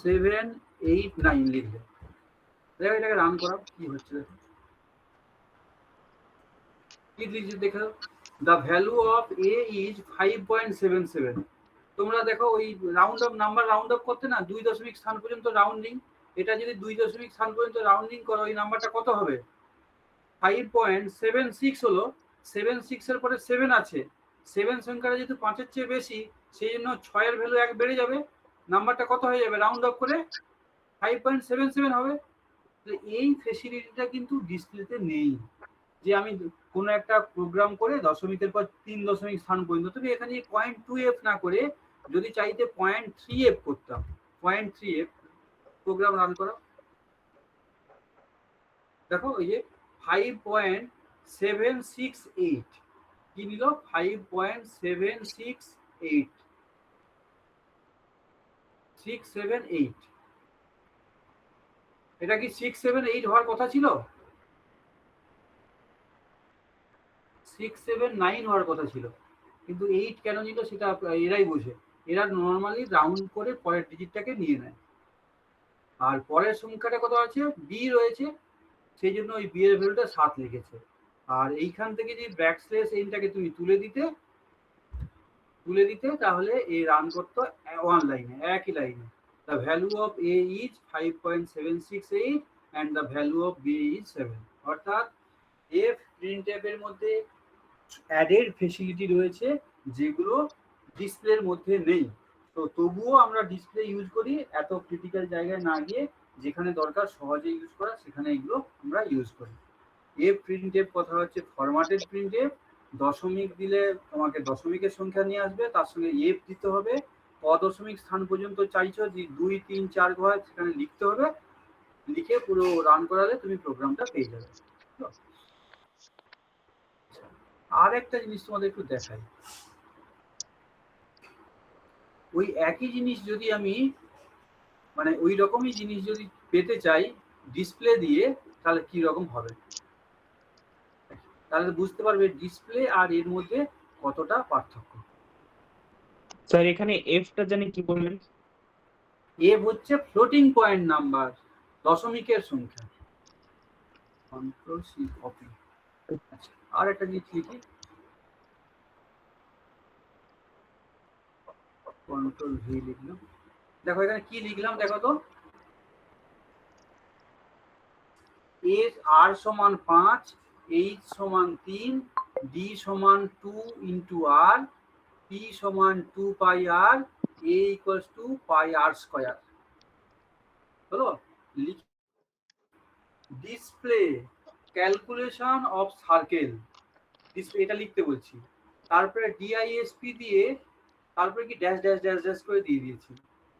7, 8, 9 লিখবে, দেখো এটাকে রান করা কি হচ্ছে দেখো, কি লিখছে দেখো, the value of a is 5.77। তোমরা দেখো ওই round of number round of করতে না 2 দশমিক স্থান পর্যন্ত রাউন্ডিং, এটা যদি 2 দশমিক স্থান পর্যন্ত রাউন্ডিং করো এই নাম্বারটা কত হবে 5.76 হলো। 76 এর পরে 7 আছে, 7 সংখ্যাটা যেহেতু 5 এর চেয়ে বেশি সেই জন্য 6 এর ভ্যালু 1 বেড়ে যাবে, নাম্বারটা কত হয়ে যাবে রাউন্ড অফ করে 5.77 হবে। এই ফেসিলিটিটা কিন্তু ডিসপ্লেতে নেই, যে আমি কোনো একটা প্রোগ্রাম করে দশমিকের পর 3 দশমিক স্থান পর্যন্ত, তুমি এখানে 0.2f না করে যদি চাইতে 0.3f করতাম, 0.3f প্রোগ্রাম রান করো, দেখো ওই যে 5.768 কি নিল 5.768 678। এটা কি 678 হওয়ার কথা ছিল, 679 হওয়ার কথা ছিল, কিন্তু 8 কেন নিল সেটা এরাই বোঝে। এরা নর্মালি রাউন্ড করে পরের ডিজিটটাকে নিয়ে নেয়। আর পরের সংখ্যাটা কত আছে বি রয়েছে, সেই জন্য ওই বি এর ভ্যালুটা 7 লিখেছে। আর এইখান থেকে যদি ব্যাকস্ল্যাশ এনটাকে তুমি তুলে দিতে তাহলে এই রান করতো ওয়ান লাইনে, একই লাইনে। The value of A is 5.768 and the value of B is 7। অর্থাৎ এফ প্রিন্টএফ এর মধ্যে অ্যাডেড ফেসিলিটি রয়েছে যেগুলো ডিসপ্লের মধ্যে নেই। তো তবুও আমরা ডিসপ্লে ইউজ করি এত ক্রিটিক্যাল জায়গায় না গিয়ে, যেখানে দরকার সহজে ইউজ করা সেখানে এগুলো আমরা ইউজ করি। এফ প্রিন্টএফ কথা হচ্ছে ফরম্যাটেড প্রিন্টএফ, দশমিক দিলে তোমাকে দশমিকের সংখ্যা নিয়ে আসবে, তার সঙ্গে এফ দিতে হবে, অদশমিক স্থান পর্যন্ত চাইছো যে 2, 3, 4 ঘর সেখানে লিখতে হবে, লিখে পুরো রান করালে তুমি প্রোগ্রামটা পেয়ে যাবে। আর একটা জিনিস তোমাদের একটু দেখাই, ওই একই জিনিস যদি আমি মানে ওই রকমই জিনিস যদি পেতে চাই ডিসপ্লে দিয়ে তাহলে কি রকম হবে, তাহলে বুঝতে পারবে ডিসপ্লে আর এর মধ্যে কতটা পার্থক্য। স্যার এখানে এফটা জানি কি বললেন, এফ হচ্ছে ফ্লোটিং পয়েন্ট নাম্বার, দশমিকের সংখ্যা। Control C copy. আচ্ছা আর একটা জিনিস লিখি, কন্ট্রোল ভি লিখলাম, দেখো এখানে কি লিখলাম দেখো তো, এস আর সমান 5, এইচ সমান 3, ডি সমান 2 ইন্টু আর, পি সমান 2 pi r, A equals to pi r square. হলো display calculation of circle, display এটা লিখতে বলছি, তারপরে ডিআইএসপি দিয়ে তারপরে কি ড্যাশ ড্যাশ ড্যাশ ড্যাশ করে দিয়ে দিয়েছি।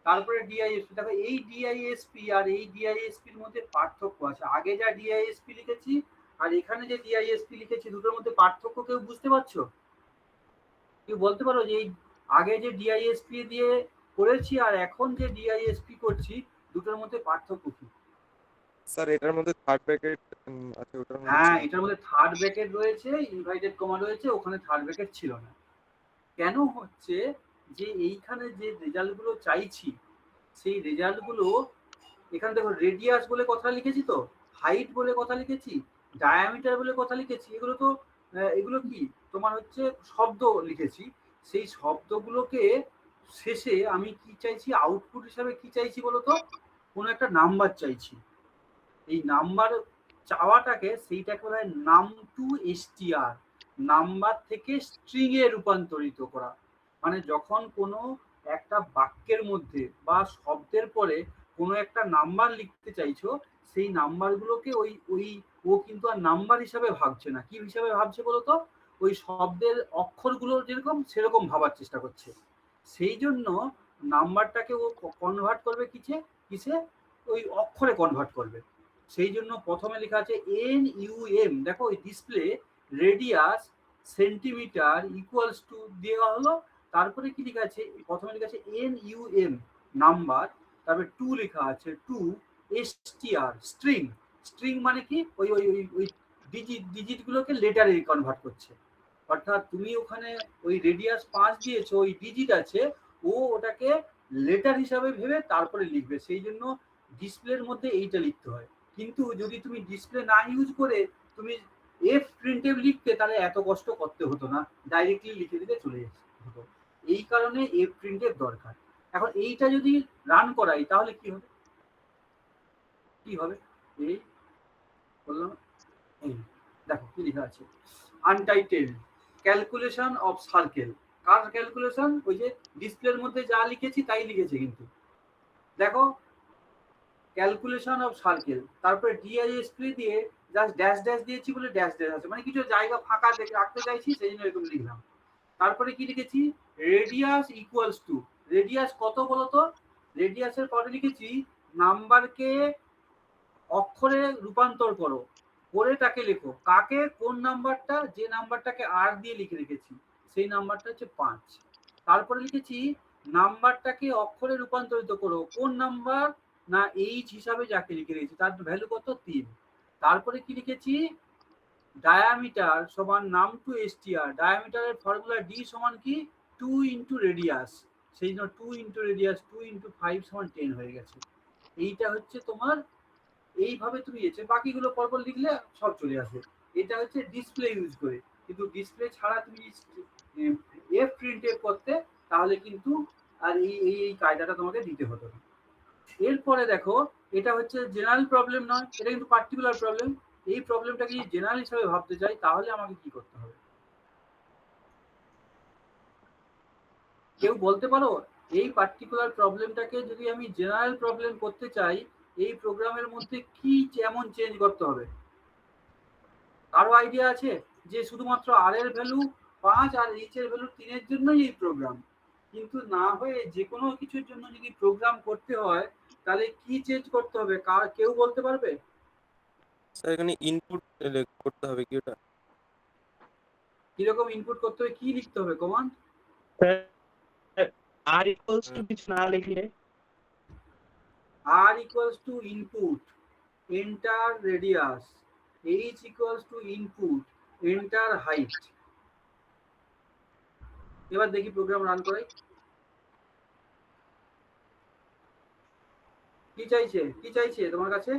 তারপরে ডিআইএসপি। দেখো এই ডিআইএসপি আর এই ডিআইএসপির মধ্যে পার্থক্য আছে। আগে যা ডিআইএসপি লিখেছি আর এখানে যে ডিআইএসপি লিখেছি দুটোর মধ্যে পার্থক্য কেউ বুঝতে পারছো? কেউ বলতে পারো যে এই আগে যে ডিআইএসপি দিয়ে করেছি আর এখন যে ডিআইএসপি করছি দুটোর মধ্যে পার্থক্য কি? স্যার এটার মধ্যে থার্ড ব্র্যাকেট আছে, ওটার মধ্যে হ্যাঁ, ছিল। এটার মধ্যে থার্ড ব্র্যাকেট রয়েছে, ইনভাইটেড কমা রয়েছে, ওখানে থার্ড ব্র্যাকেট ছিল না। কেন হচ্ছে যে এইখানে যে রেজাল্টগুলো চাইছি সেই রেজাল্টগুলো এখানে দেখো রেডিয়াস বলে কথা লিখেছি, তো হাইট বলে কথা লিখেছি, ডায়ামিটার বলে কথা লিখেছি, এগুলো তো এগুলো কি তোমার হচ্ছে শব্দ লিখেছি। সেই শব্দগুলোকে শেষে আমি কি চাইছি, আউটপুট হিসাবে কি চাইছি বলো তো? কোনো একটা নাম্বার চাইছি। এই নাম্বার চাওয়াটাকে সেইটাকে বলা হয় নাম টু এসটিআর, নাম্বার থেকে স্ট্রিং এ রূপান্তরিত করা। মানে যখন কোনো একটা বাক্যের মধ্যে বা শব্দের পরে কোনো একটা নাম্বার লিখতে চাইছো, সেই নাম্বারগুলোকে ওই ওই ও কিন্তু আর নাম্বার হিসাবে ভাবছে না। কি হিসাবে ভাবছে বলতো? ওই শব্দের অক্ষরগুলো যেরকম সেরকম ভাবার চেষ্টা করছে। সেই জন্য নাম্বারটাকে ও কনভার্ট করবে কিসে? ওই অক্ষরে কনভার্ট করবে। সেই জন্য প্রথমে লেখা আছে NUM, দেখো ওই display radius centimetre equals to দেওয়া হলো। তারপরে কি লেখা আছে? প্রথমে লেখা আছে NUM নাম্বার, তারপরে 2 লেখা আছে 2 STR স্ট্রিং। স্ট্রিং মানে কি? ওই ওই ওই ওই ডিজিটগুলোকে লেটারে কনভার্ট করছে। অর্থাৎ তুমি ওখানে ওই রেডিয়াস 5 দিয়েছো, ওই ডিজিট আছে, ও ওটাকে লেটার হিসাবে ভেবে তারপরে লিখবে। সেই জন্য ডিসপ্লের মধ্যে এইটা লিখতে হয়। কিন্তু যদি তুমি ডিসপ্লে না ইউজ করে তুমি এফ প্রিন্টেব লিখতে, তাহলে এত কষ্ট করতে হতো না, ডাইরেক্টলি লিখে দিতে চলে হতো। এই কারণে এফ প্রিন্টের দরকার। এখন এইটা যদি রান করাই তাহলে কি হবে? কি হবে? এই বললাম, এই দেখো কি লেখা আছে, untitled calculation of circle. Car calculation? ওই যে ডিসপ্লের মধ্যে যা লিখেছি তাই লিখেছে। কিন্তু দেখো ক্যালকুলেশন অফ সার্কেল, তারপরে ডিআইএসপি দিয়ে জাস্ট ড্যাশ ড্যাশ দিয়েছি বলে ড্যাশ ড্যাশ আছে, মানে কিছু জায়গা ফাঁকা রাখতে চাইছি সেই জন্য এরকম লিখলাম। তারপরে কি লিখেছি? রেডিয়াস ইকুয়ালস টু, রেডিয়াস কত বলতো? রেডিয়াসের পরে লিখেছি নাম্বারকে অক্ষরে রূপান্তর করো, করে তাকে লেখো। কাকে? কোন নাম্বারটা? যে নাম্বারটাকে আর দিয়ে লিখে রেখেছি সেই নাম্বারটা হচ্ছে 5। তারপরে লিখেছি নাম্বারটাকে অক্ষরে রূপান্তরিত করো, কোন নাম্বার? না এইচ হিসাবে যাকে লিখে রেখেছি তার ভ্যালু কত? 3। তারপরে কি লিখেছি? ডায়ামিটার সমান নাম টু এসটিআর, ডায়ামিটারের ফর্মুলা ডি সমান কি? 2 ইন্টু রেডিয়াস। সেই জন্য 2 ইন্টু রেডিয়াস 2 ইন্টু 5 সমান 10 হয়ে গেছে। এইটা হচ্ছে তোমার, এইভাবে তুমি বাকিগুলো পরপর লিখলে সব চলে আসবে। এটা হচ্ছে ডিসপ্লে ইউজ করে। কিন্তু ডিসপ্লে ছাড়া তুমি এফ প্রিন্ট করতে তাহলে কিন্তু আর এই কায়দাটা তোমাকে দিতে হতো না। এরপরে দেখো এটা হচ্ছে জেনারেল প্রবলেম নয়, এটা কিন্তু পার্টিকুলার প্রবলেম। এই প্রবলেমটাকে যদি জেনারেল হিসাবে ভাবতে চাই তাহলে আমাকে কি করতে হবে? কেউ বলতে পারো এই পার্টিকুলার প্রবলেমটাকে যদি আমি জেনারেল প্রবলেম করতে চাই এই প্রোগ্রামের মধ্যে কি যেমন চেঞ্জ করতে হবে? কারো আইডিয়া আছে? যে শুধুমাত্র আর এর ভ্যালু 5 আর এইচ এর ভ্যালু 3 এর জন্যই এই প্রোগ্রাম, কিন্তু না হয়ে যে কোনো কিছুর জন্য যদি প্রোগ্রাম করতে হয় তাহলে কি চেঞ্জ করতে হবে? কেউ বলতে পারবে? স্যার এখানে ইনপুট করতে হবে কি? ওটা কিরকম ইনপুট করতে হবে? কি লিখতে হবে কমান্ড? আর ইকুয়ালস টু কিছু না লিখলে r equals to input enter radius, h equals to input enter height। এবার দেখি প্রোগ্রাম রান করাই। কি চাইছে তোমার কাছে?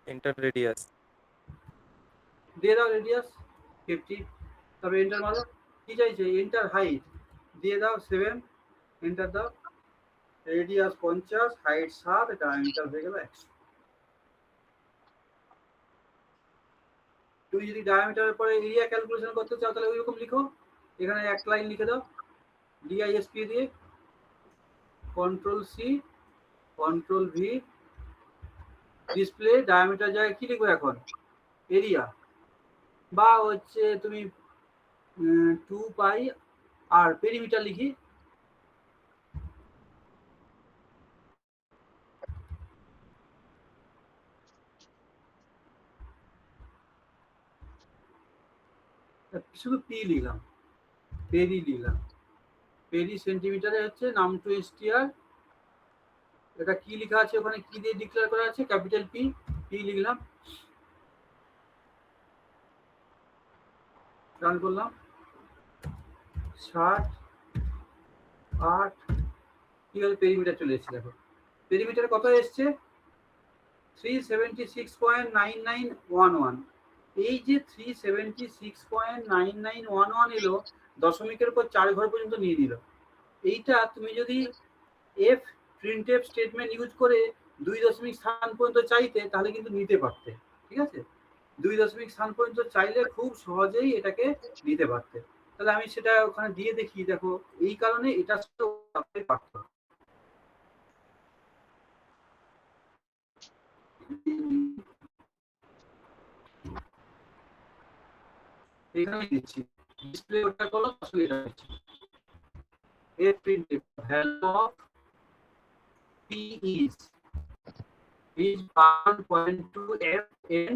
এন্টার রেডিয়াস দিয়ে দাও রেডিয়াস 50, তবে এন্টার মারো। কি চাইছে? এন্টার হাইট দিয়ে দাও 7, এন্টার দাও। রেডিয়াস 50, হাইট 7, ডায়ামিটার হয়ে গেল 100। তুমি যদি ডায়ামিটারের পরে এরিয়া ক্যালকুলেশন করতে চাও তাহলে ওইরকম লিখো। এখানে এক লাইন লিখে দাও ডিআইএসপি দিয়ে, control C control V, display diameter জায়গায় কি লিখবো এখন? এরিয়া, বা হচ্ছে তুমি 2 পাই আর পেরিমিটার লিখি। শুধু পি লিখলাম, পেরি লিখলাম, পেরি সেন্টিমিটারে হচ্ছে নাম টু এসটিআর। এটা কি লেখা আছে ওখানে, কি দিয়ে ডিক্লেয়ার করা আছে, ক্যাপিটাল পি, পি লিখলাম, রান করলাম। 60, 8 কি হলো, পেরিমিটার চলে এসেছে। দেখো পেরিমিটার কত এসছে, 376.9911। এই যে 376.9911 এলো, দশমিকের পর 4 ঘর পর্যন্ত নিয়ে দিল। এইটা তুমি যদি এফ প্রিন্টএফ স্টেটমেন্ট ইউজ করে 2 দশমিক স্থান পর্যন্ত চাইতে, তাহলে কিন্তু নিতে পারতে। ঠিক আছে, 2 দশমিক স্থান পর্যন্ত চাইলে খুব সহজেই এটাকে নিতে পারতে। তাহলে আমি সেটা ওখানে দিয়ে দেখি। দেখো এই কারণে এটা পারত। এখানে দিচ্ছি ডিসপ্লে ওটা করো, আসলে এটা হচ্ছে F printf value of P is 1.2 f n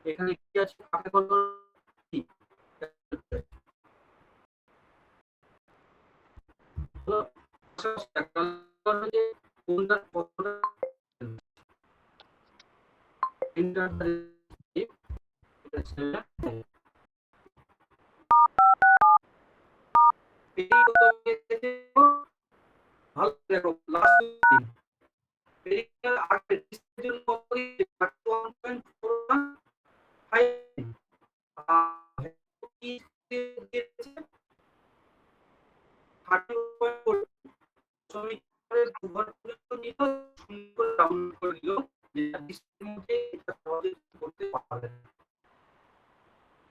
এখানে কি আছে, কাকে কল করব, কোনটা কতটা ইন্টার ভালো দেখো লাস্ট পেরিমিটার আগে জন্য কত দিয়েছে, 1.415 30.4 শ্রমিকের দুবার পর্যন্ত নিল, সুন্দর ডাউন